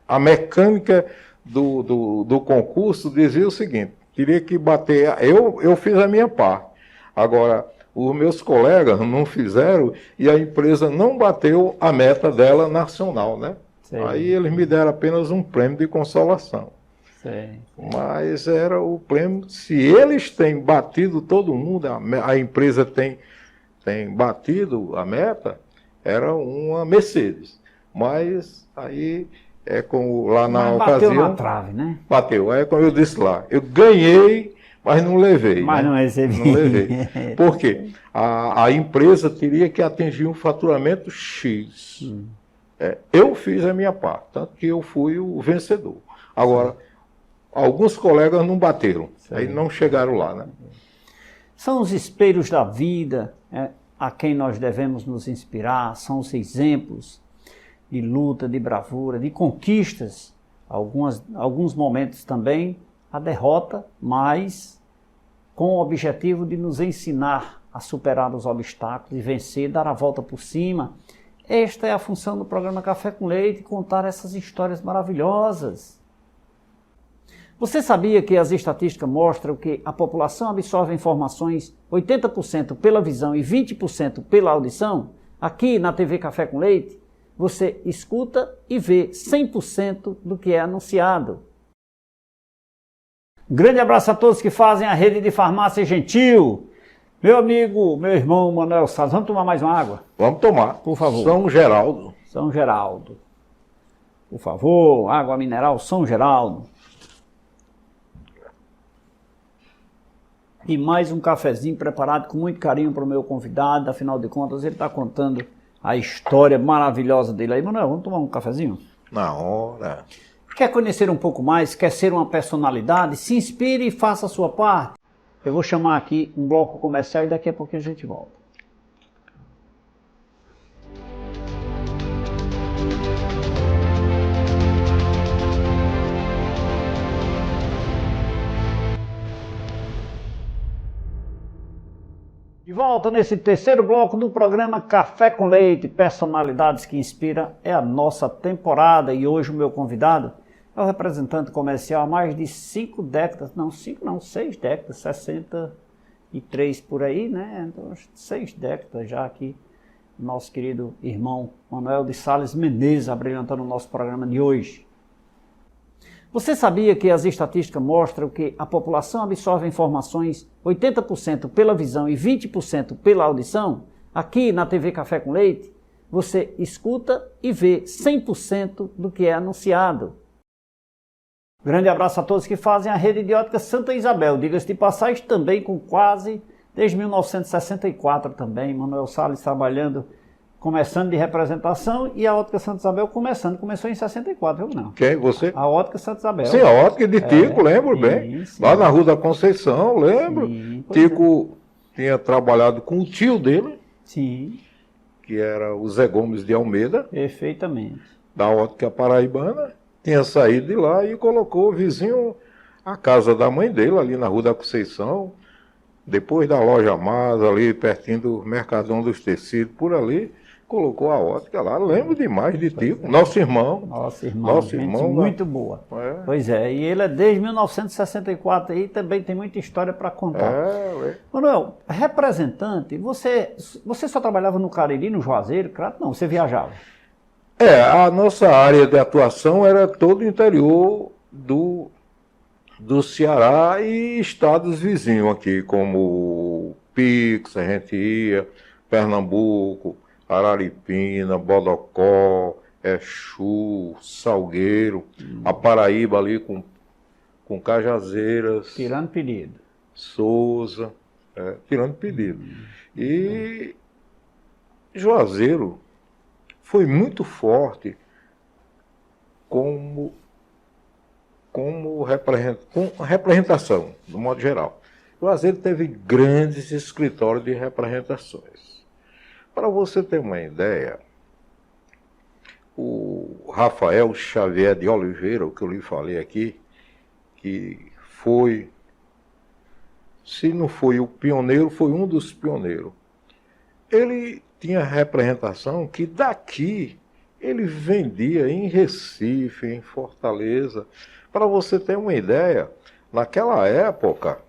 Speaker 2: a mecânica do concurso dizia o seguinte, teria que bater... Eu fiz a minha parte. Agora, os meus colegas não fizeram e a empresa não bateu a meta dela nacional, né? Sim. Aí eles me deram apenas um prêmio de consolação.
Speaker 1: Sim.
Speaker 2: Mas era o prêmio, se eles têm batido todo mundo, a empresa tem batido a meta, era uma Mercedes. Mas aí, como lá na ocasião...
Speaker 1: Bateu na trave, né?
Speaker 2: Bateu, como eu disse lá, eu ganhei... Mas não levei.
Speaker 1: Mas
Speaker 2: né?
Speaker 1: Não recebi.
Speaker 2: Não levei. Por quê? A empresa teria que atingir um faturamento X. Eu fiz a minha parte, tanto que eu fui o vencedor. Agora, alguns colegas não bateram, aí não chegaram lá, né?
Speaker 1: São os espelhos da vida, a quem nós devemos nos inspirar, são os exemplos de luta, de bravura, de conquistas, alguns momentos também a derrota, mas com o objetivo de nos ensinar a superar os obstáculos e vencer, dar a volta por cima. Esta é a função do programa Café com Leite, contar essas histórias maravilhosas. Você sabia que as estatísticas mostram que a população absorve informações 80% pela visão e 20% pela audição? Aqui na TV Café com Leite, você escuta e vê 100% do que é anunciado. Um grande abraço a todos que fazem a rede de farmácia Gentil. Meu amigo, meu irmão Manuel Salles, vamos tomar mais uma água?
Speaker 2: Vamos tomar.
Speaker 1: Por favor.
Speaker 2: São Geraldo.
Speaker 1: São Geraldo. Por favor, água mineral São Geraldo. E mais um cafezinho preparado com muito carinho para o meu convidado. Afinal de contas, ele está contando a história maravilhosa dele aí. Manuel, vamos tomar um cafezinho?
Speaker 2: Na hora.
Speaker 1: Quer conhecer um pouco mais? Quer ser uma personalidade? Se inspire e faça a sua parte. Eu vou chamar aqui um bloco comercial e daqui a pouco a gente volta. De volta nesse terceiro bloco do programa Café com Leite, Personalidades que Inspiram, é a nossa temporada e hoje o meu convidado é o representante comercial há mais de 6 décadas, 63 por aí, né? Então, 6 décadas já aqui, nosso querido irmão Manuel de Sales Menezes, abrilhantando o nosso programa de hoje. Você sabia que as estatísticas mostram que a população absorve informações 80% pela visão e 20% pela audição? Aqui na TV Café com Leite, você escuta e vê 100% do que é anunciado. Grande abraço a todos que fazem a rede de ótica Santa Isabel. Diga-se de passagem, também com quase, desde 1964 também, Manuel Salles trabalhando, começando de representação e a ótica Santa Isabel começou em 64, viu não?
Speaker 2: Quem? Você?
Speaker 1: A ótica Santa Isabel.
Speaker 2: Sim, a ótica de Tico, lembro bem.
Speaker 1: Sim.
Speaker 2: Lá na Rua da Conceição, lembro.
Speaker 1: Sim,
Speaker 2: Tico tinha trabalhado com o tio dele,
Speaker 1: sim,
Speaker 2: que era o Zé Gomes de Almeida,
Speaker 1: perfeitamente.
Speaker 2: da ótica paraibana. Tinha saído de lá e colocou o vizinho a casa da mãe dele, ali na Rua da Conceição, depois da loja Masa, ali pertinho do Mercadão dos Tecidos, por ali, colocou a ótica lá. Lembro demais de Tico, nosso irmão.
Speaker 1: Nosso irmão, muito boa.
Speaker 2: É.
Speaker 1: Pois é, e ele é desde 1964 aí, também tem muita história para contar.
Speaker 2: É.
Speaker 1: Manuel, representante, você só trabalhava no Cariri, no Juazeiro, Crato? Não, você viajava.
Speaker 2: A nossa área de atuação era todo o interior do Ceará e estados vizinhos aqui, como Pix, a gente ia, Pernambuco, Araripina, Bodocó, Exu, Salgueiro, a Paraíba ali com Cajazeiras.
Speaker 1: Tirando pedido.
Speaker 2: Souza, tirando pedido. E Juazeiro foi muito forte com representação, do modo geral. Juazeiro teve grandes escritórios de representações. Para você ter uma ideia, o Rafael Xavier de Oliveira, o que eu lhe falei aqui, que foi, se não foi o pioneiro, foi um dos pioneiros. Ele tinha representação que daqui ele vendia em Recife, em Fortaleza. Para você ter uma ideia, naquela época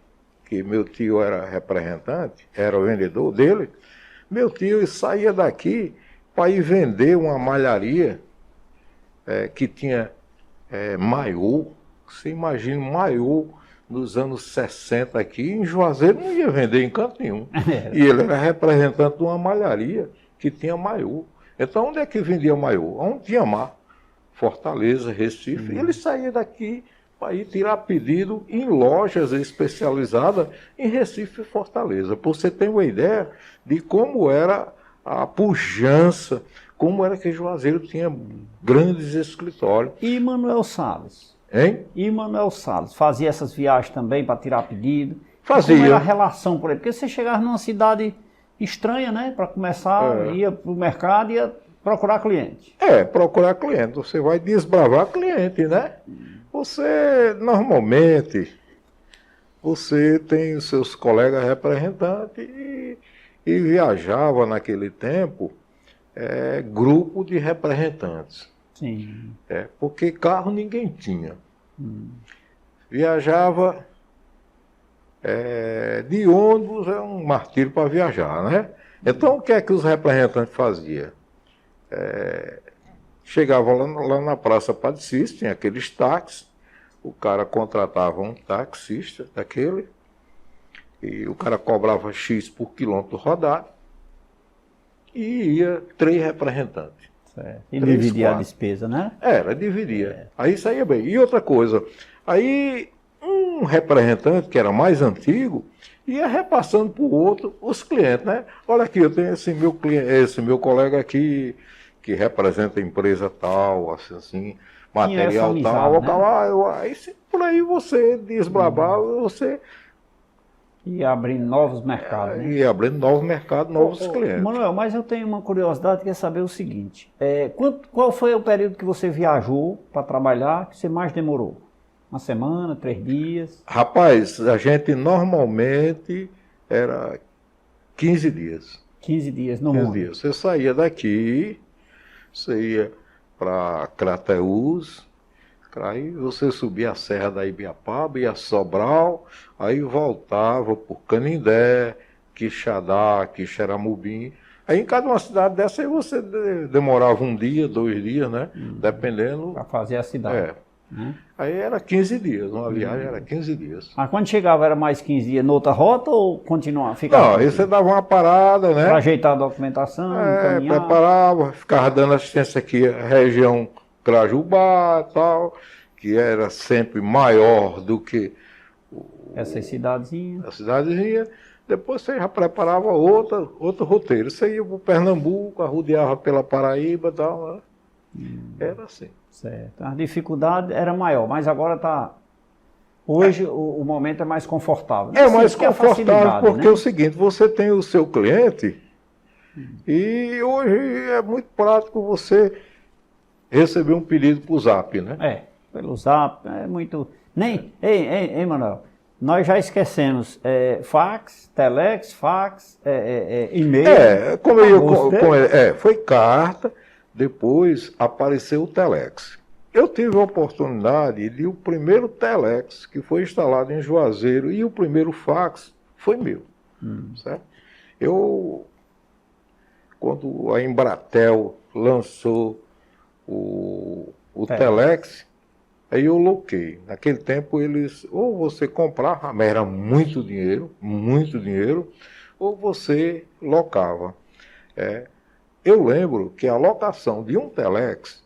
Speaker 2: que meu tio era representante, era o vendedor dele, meu tio saía daqui para ir vender uma malharia que tinha maiô. Você imagina, maiô nos anos 60 aqui, em Juazeiro não ia vender em canto nenhum. E ele era representante de uma malharia que tinha maiô. Então, onde é que vendia maiô? Onde tinha mar? Fortaleza, Recife. E ele saía daqui para ir tirar pedido em lojas especializadas em Recife e Fortaleza. Para você ter uma ideia de como era a pujança, como era que Juazeiro tinha grandes escritórios.
Speaker 1: E Manuel Salles,
Speaker 2: Hein?
Speaker 1: E Manuel Salles, fazia essas viagens também para tirar pedido?
Speaker 2: Fazia.
Speaker 1: Como era a relação por aí? Porque você chegava numa cidade estranha, né? Para começar, ia para o mercado e ia procurar cliente.
Speaker 2: Procurar cliente. Você vai desbravar cliente, né? Você, normalmente, você tem os seus colegas representantes e viajava naquele tempo grupo de representantes.
Speaker 1: Sim.
Speaker 2: Porque carro ninguém tinha. Viajava de ônibus, é um martírio para viajar, né? Então o que é que os representantes faziam? Chegavam lá na Praça Padre Cícero, tinha aqueles táxis, o cara contratava um taxista daquele, e o cara cobrava X por quilômetro rodado, e ia 3 representantes.
Speaker 1: Certo. E dividia a despesa, né?
Speaker 2: Dividia. Aí saía bem. E outra coisa, aí um representante que era mais antigo ia repassando para o outro os clientes, né? Olha aqui, eu tenho esse meu colega aqui que representa a empresa tal, assim, material
Speaker 1: amizade,
Speaker 2: tal,
Speaker 1: né?
Speaker 2: aí por aí você desbravava, você
Speaker 1: E abrindo novos mercados, né?
Speaker 2: ia abrindo novos mercados, novos clientes.
Speaker 1: Manuel, mas eu tenho uma curiosidade, que é saber o seguinte, qual foi o período que você viajou para trabalhar, que você mais demorou? Uma semana, 3 dias?
Speaker 2: Rapaz, a gente normalmente era 15 dias.
Speaker 1: 15 dias no
Speaker 2: 15
Speaker 1: mundo.
Speaker 2: dias. Você saía daqui, você ia para Crateús, aí você subia a Serra da Ibiapaba, ia a Sobral, aí voltava por Canindé, Quixadá, Quixeramobim. Aí em cada uma cidade dessa aí você demorava 1 dia, 2 dias, né? Dependendo.
Speaker 1: Para fazer a cidade.
Speaker 2: Aí era 15 dias, uma viagem era 15 dias.
Speaker 1: Mas quando chegava era mais 15 dias noutra rota ou continuava? Ficava
Speaker 2: Não, aí você dava uma parada, né?
Speaker 1: para ajeitar a documentação, caminhar?
Speaker 2: Preparava, ficava dando assistência aqui à região Crajubá e tal, que era sempre maior do que
Speaker 1: Essas cidadezinhas.
Speaker 2: a cidadezinha. Depois você já preparava outro roteiro. Você ia para o Pernambuco, arrodeava pela Paraíba e tal, né? Era assim.
Speaker 1: Certo. A dificuldade era maior, mas agora está... Hoje o momento é mais confortável.
Speaker 2: É mais
Speaker 1: que a
Speaker 2: confortável
Speaker 1: facilidade,
Speaker 2: porque
Speaker 1: né?
Speaker 2: é o seguinte, você tem o seu cliente e hoje é muito prático você receber um pedido por Zap, né?
Speaker 1: Pelo Zap, é muito... Ei, Manuel, nós já esquecemos fax, telex, e-mail.
Speaker 2: Foi carta, depois apareceu o telex. Eu tive a oportunidade de o primeiro telex que foi instalado em Juazeiro e o primeiro fax foi meu, certo? Quando a Embratel lançou o telex, aí eu loquei. Naquele tempo ou você comprava, mas era muito dinheiro, ou você locava. Eu lembro que a locação de um telex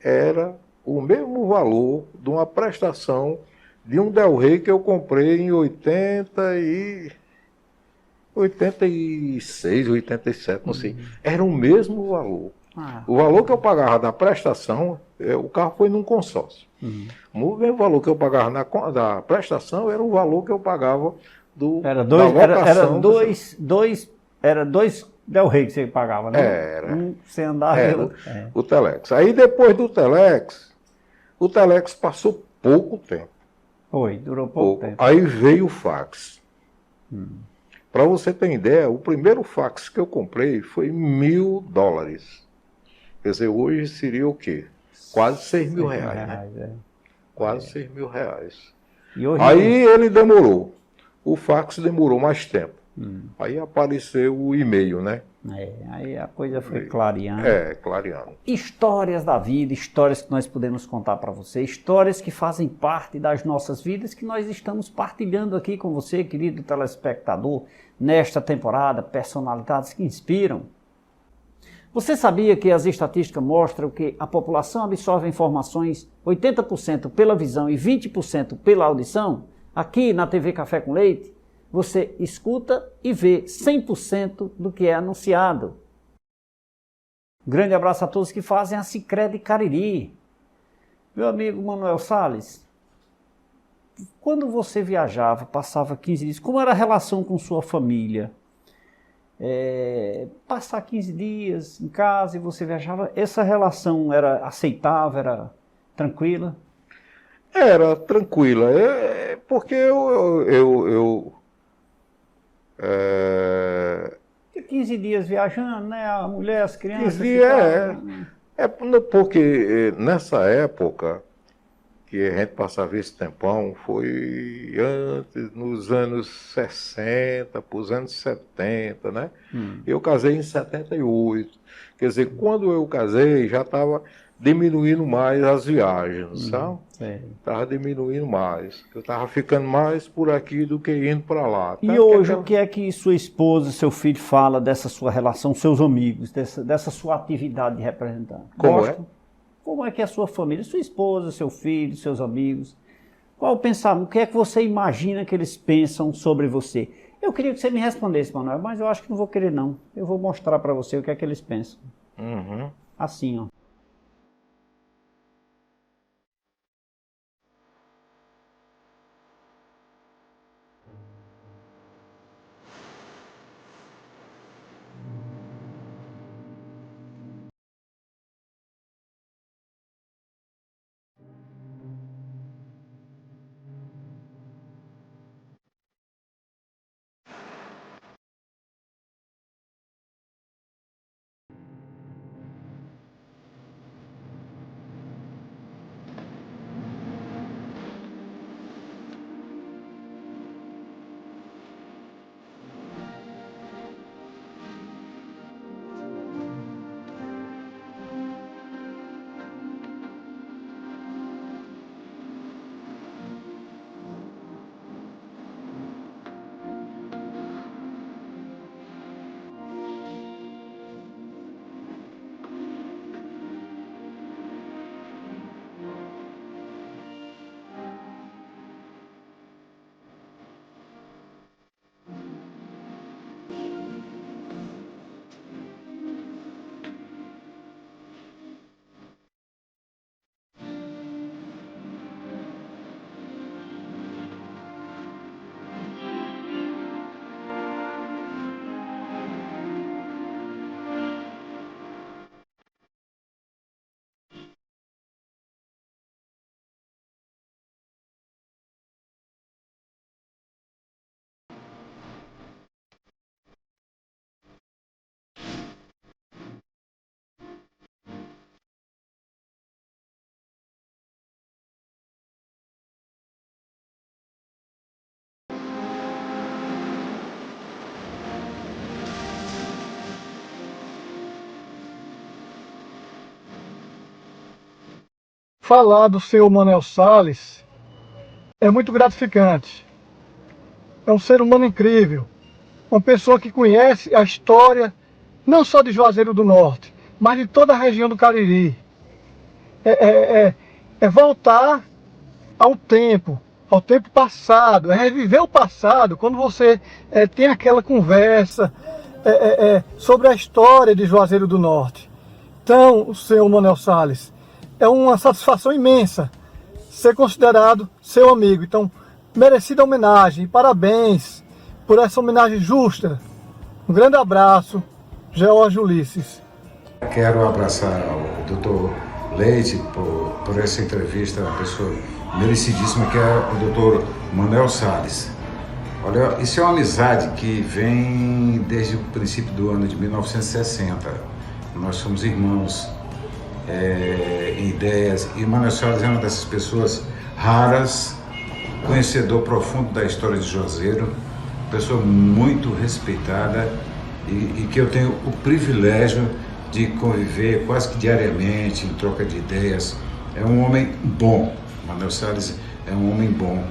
Speaker 2: era o mesmo valor de uma prestação de um Del Rey que eu comprei em 86, 87, não sei. Era o mesmo valor. O valor que eu pagava da prestação, o carro foi num consórcio. O mesmo valor que eu pagava da prestação era o valor que eu pagava da locação.
Speaker 1: Era dois Del Rey que você pagava, né?
Speaker 2: Era.
Speaker 1: Você andava...
Speaker 2: O telex. Aí depois do telex, o telex passou pouco tempo.
Speaker 1: Durou pouco tempo.
Speaker 2: Aí veio o fax. Para você ter ideia, o primeiro fax que eu comprei foi $1.000. Quer dizer, hoje seria o quê? Quase R$6.000, né? Quase R$6.000. Aí ele demorou. O fax demorou mais tempo. Aí apareceu o e-mail, né?
Speaker 1: Aí a coisa foi clareando.
Speaker 2: Clareando.
Speaker 1: Histórias da vida, histórias que nós podemos contar para você, histórias que fazem parte das nossas vidas, que nós estamos partilhando aqui com você, querido telespectador, nesta temporada, personalidades que inspiram. Você sabia que as estatísticas mostram que a população absorve informações 80% pela visão e 20% pela audição? Aqui na TV Café com Leite, você escuta e vê 100% do que é anunciado. Grande abraço a todos que fazem a Sicredi Cariri. Meu amigo Manuel Salles, quando você viajava, passava 15 dias, como era a relação com sua família? Passar 15 dias em casa e você viajava, essa relação era aceitável, era tranquila?
Speaker 2: Era tranquila, porque é,
Speaker 1: 15 dias viajando, né? A mulher, as crianças...
Speaker 2: 15 dias,
Speaker 1: ficavam...
Speaker 2: porque nessa época que a gente passava esse tempão, foi antes, nos anos 60, para os anos 70, né? Eu casei em 78. Quer dizer, quando eu casei, já estava diminuindo mais as viagens, sabe? Estava diminuindo mais. Eu estava ficando mais por aqui do que indo para lá.
Speaker 1: E hoje, o que é que sua esposa, seu filho fala dessa sua relação, seus amigos, dessa sua atividade de representante?
Speaker 2: Como é?
Speaker 1: Como é que é a sua família, sua esposa, seu filho, seus amigos? Qual o pensamento? O que é que você imagina que eles pensam sobre você? Eu queria que você me respondesse, Manuel, mas eu acho que não vou querer não. Eu vou mostrar para você o que é que eles pensam. Assim, ó.
Speaker 3: Falar do senhor Manuel Salles é muito gratificante. É um ser humano incrível, uma pessoa que conhece a história não só de Juazeiro do Norte, mas de toda a região do Cariri. É voltar ao tempo passado, é reviver o passado, quando você tem aquela conversa sobre a história de Juazeiro do Norte. Então, o senhor Manuel Salles, é uma satisfação imensa ser considerado seu amigo. Então, merecida homenagem, parabéns por essa homenagem justa. Um grande abraço, George Ulisses.
Speaker 4: Quero abraçar o Dr. Leite por essa entrevista, uma pessoa merecidíssima, que é o Dr. Manuel Salles. Olha, isso é uma amizade que vem desde o princípio do ano de 1960. Nós somos irmãos em ideias, e Manuel Salles é uma dessas pessoas raras, conhecedor profundo da história de Juazeiro, pessoa muito respeitada e que eu tenho o privilégio de conviver quase que diariamente, em troca de ideias. É um homem bom, Manuel Salles é um homem bom,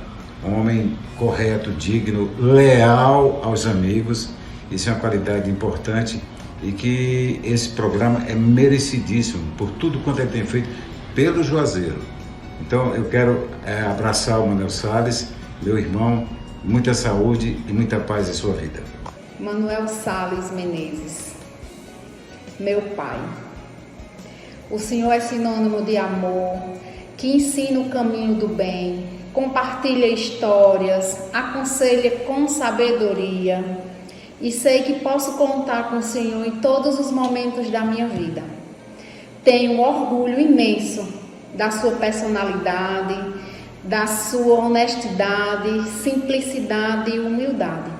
Speaker 4: um homem correto, digno, leal aos amigos. Isso é uma qualidade importante e que esse programa é merecidíssimo por tudo quanto ele tem feito pelo Juazeiro. Então eu quero abraçar o Manuel Salles, meu irmão, muita saúde e muita paz em sua vida.
Speaker 5: Manuel Salles Menezes, meu pai. O senhor é sinônimo de amor, que ensina o caminho do bem, compartilha histórias, aconselha com sabedoria e sei que posso contar com o Senhor em todos os momentos da minha vida. Tenho um orgulho imenso da sua personalidade, da sua honestidade, simplicidade e humildade.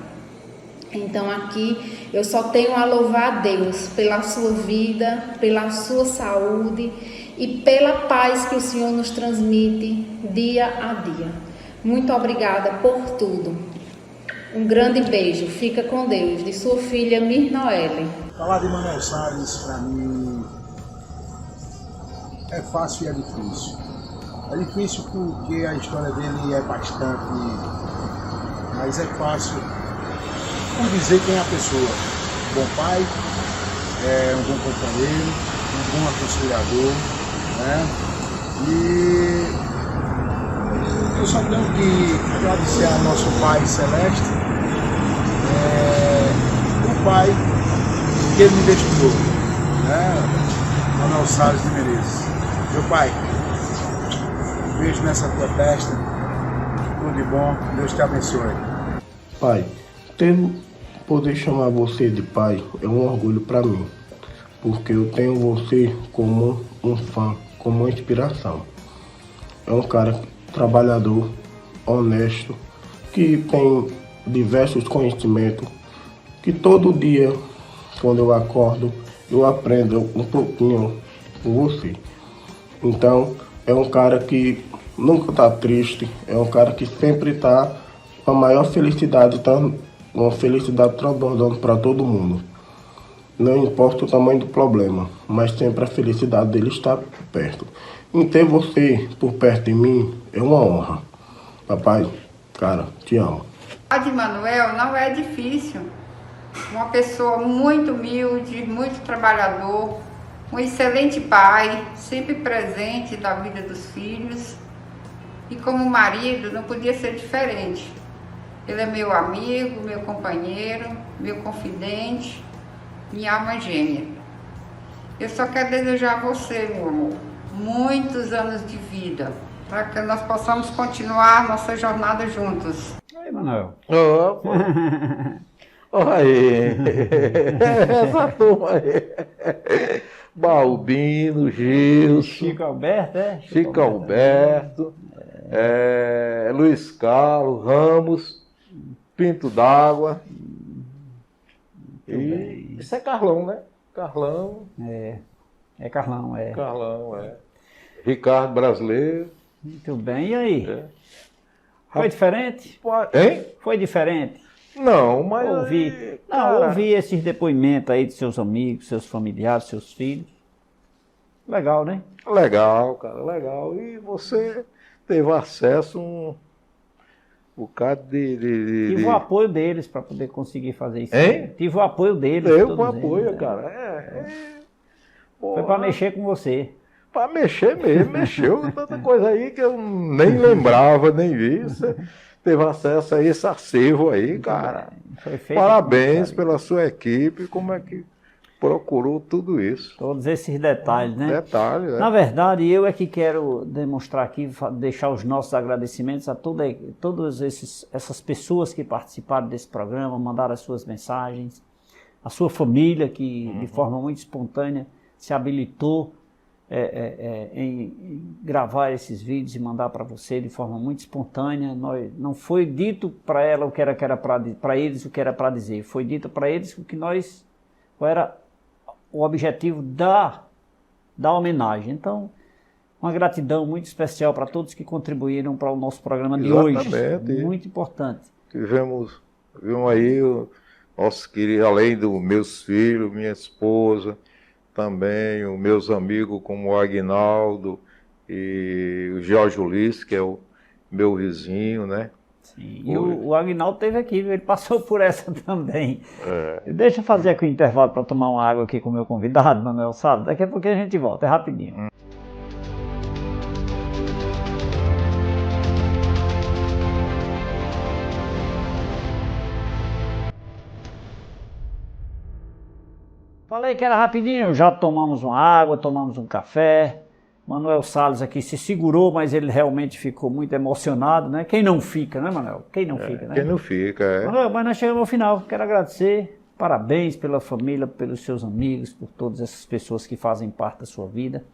Speaker 5: Então aqui eu só tenho a louvar a Deus pela sua vida, pela sua saúde e pela paz que o Senhor nos transmite dia a dia. Muito obrigada por tudo. Um grande beijo. Fica com Deus. De sua filha Mirnoele.
Speaker 6: Falar de Manuel Salles, para mim, é fácil e é difícil. É difícil porque a história dele é bastante, mas é fácil. Vamos dizer quem é a pessoa. Um bom pai, um bom companheiro, um bom aconselhador, né? E eu só tenho que agradecer ao nosso Pai Celeste, o Pai que ele me destinou, né? Manuel Salles de Menezes. Meu Pai, um beijo nessa tua testa, tudo de bom, Deus te abençoe.
Speaker 7: Pai, poder chamar você de pai é um orgulho para mim, porque eu tenho você como um fã, como uma inspiração. É um cara trabalhador, honesto, que tem diversos conhecimentos, que todo dia, quando eu acordo, eu aprendo um pouquinho com você. Então, é um cara que nunca está triste, é um cara que sempre está com a maior felicidade, uma felicidade transbordando para todo mundo. Não importa o tamanho do problema, mas sempre a felicidade dele está perto. E ter você por perto de mim é uma honra. Papai, cara, te amo.
Speaker 8: A de Manuel não é difícil. Uma pessoa muito humilde, muito trabalhador, um excelente pai, sempre presente na vida dos filhos. E como marido não podia ser diferente. Ele é meu amigo, meu companheiro, meu confidente, minha alma gêmea. Eu só quero desejar a você, meu amor, muitos anos de vida, para que nós possamos continuar nossa jornada juntos.
Speaker 1: Aí, Manuel.
Speaker 2: Olha aí, essa turma aí. Balbino, Gilson,
Speaker 1: Chico Alberto,
Speaker 2: Chico Alberto, Luiz Carlos, Ramos, Pinto d'Água. E isso é Carlão, né? Carlão.
Speaker 1: Carlão,
Speaker 2: Carlão, Ricardo Brasileiro.
Speaker 1: Muito bem, e aí?
Speaker 2: É.
Speaker 1: Foi diferente?
Speaker 2: Hein?
Speaker 1: Foi diferente?
Speaker 2: Não, mas...
Speaker 1: Ouvi esses depoimentos aí de seus amigos, seus familiares, seus filhos. Legal, né?
Speaker 2: Legal, cara, legal. E você teve acesso a um bocado
Speaker 1: Tive o apoio deles para poder conseguir fazer isso.
Speaker 2: Hein?
Speaker 1: Tive o apoio deles.
Speaker 2: Deu o apoio,
Speaker 1: eles,
Speaker 2: cara.
Speaker 1: Foi para mexer com você.
Speaker 2: Para mexer mesmo, mexeu tanta coisa aí que eu nem lembrava, nem vi. Você teve acesso a esse acervo aí, cara.
Speaker 1: Foi feito.
Speaker 2: Parabéns pela sua equipe, como é que procurou tudo isso.
Speaker 1: Todos esses detalhes, né?
Speaker 2: Detalhes,
Speaker 1: Na verdade, eu é que quero demonstrar aqui, deixar os nossos agradecimentos a todas essas pessoas que participaram desse programa, mandaram as suas mensagens, a sua família que de forma muito espontânea se habilitou em gravar esses vídeos e mandar para você de forma muito espontânea. Não foi dito para ela o que era para eles o que era para dizer, foi dito para eles qual era o objetivo da homenagem. Então, uma gratidão muito especial para todos que contribuíram para o nosso programa de hoje. Muito importante.
Speaker 2: Vimos aí o nosso querido, além dos meus filhos, minha esposa, também os meus amigos como o Aguinaldo e o Jorge Ulisses, que é o meu vizinho, né?
Speaker 1: Sim, e o Aguinaldo esteve aqui, ele passou por essa também. Deixa eu fazer aqui um intervalo para tomar uma água aqui com o meu convidado, Manuel Salles. Daqui a pouquinho a gente volta, é rapidinho. Falei que era rapidinho, já tomamos uma água, tomamos um café. Manuel Salles aqui se segurou, mas ele realmente ficou muito emocionado, né? Quem não fica, né, Manuel? Quem não fica, né?
Speaker 2: Quem não fica, é.
Speaker 1: Manuel, mas nós chegamos ao final. Quero agradecer. Parabéns pela família, pelos seus amigos, por todas essas pessoas que fazem parte da sua vida.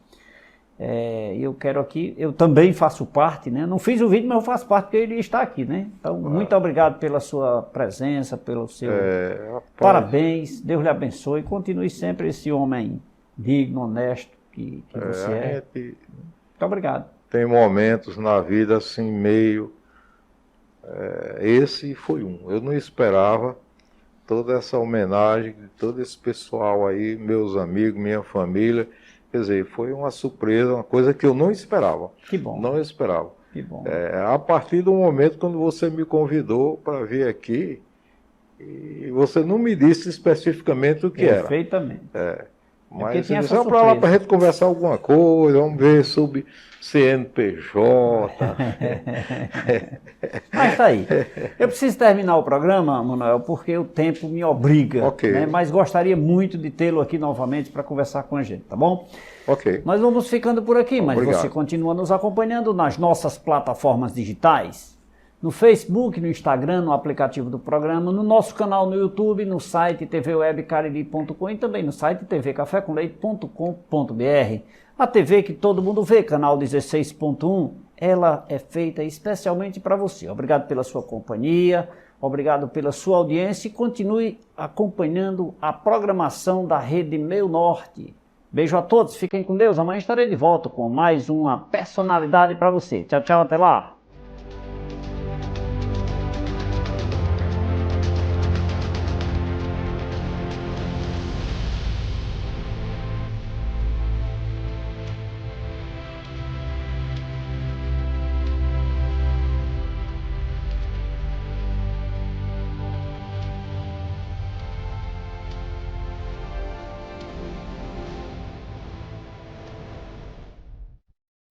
Speaker 1: Eu quero aqui, eu também faço parte, né? Não fiz o vídeo, mas eu faço parte porque ele está aqui, né? Então, muito obrigado pela sua presença, pelo seu... Parabéns, Deus lhe abençoe. Continue sempre esse homem digno, honesto que você é. Muito obrigado.
Speaker 2: Tem momentos na vida assim, meio... esse foi um. Eu não esperava toda essa homenagem de todo esse pessoal aí, meus amigos, minha família. Quer dizer, foi uma surpresa, uma coisa que eu não esperava.
Speaker 1: Que bom.
Speaker 2: Não esperava.
Speaker 1: Que bom.
Speaker 2: A partir do momento quando você me convidou para vir aqui, e você não me disse especificamente o que era.
Speaker 1: Perfeitamente.
Speaker 2: Mas você disse, para lá para a gente conversar alguma coisa, vamos ver sobre CNPJ.
Speaker 1: Mas tá aí. Eu preciso terminar o programa, Manuel, porque o tempo me obriga.
Speaker 2: Ok.
Speaker 1: Né? Mas gostaria muito de tê-lo aqui novamente para conversar com a gente, tá bom?
Speaker 2: Ok.
Speaker 1: Nós vamos ficando por aqui, mas
Speaker 2: Obrigado.
Speaker 1: você continua nos acompanhando nas nossas plataformas digitais. No Facebook, no Instagram, no aplicativo do programa, no nosso canal no YouTube, no site tvwebcariri.com e também no site tvcafécomleite.com.br. A TV que todo mundo vê, canal 16.1, ela é feita especialmente para você. Obrigado pela sua companhia, obrigado pela sua audiência e continue acompanhando a programação da Rede Meu Norte. Beijo a todos, fiquem com Deus. Amanhã estarei de volta com mais uma personalidade para você. Tchau, tchau, até lá.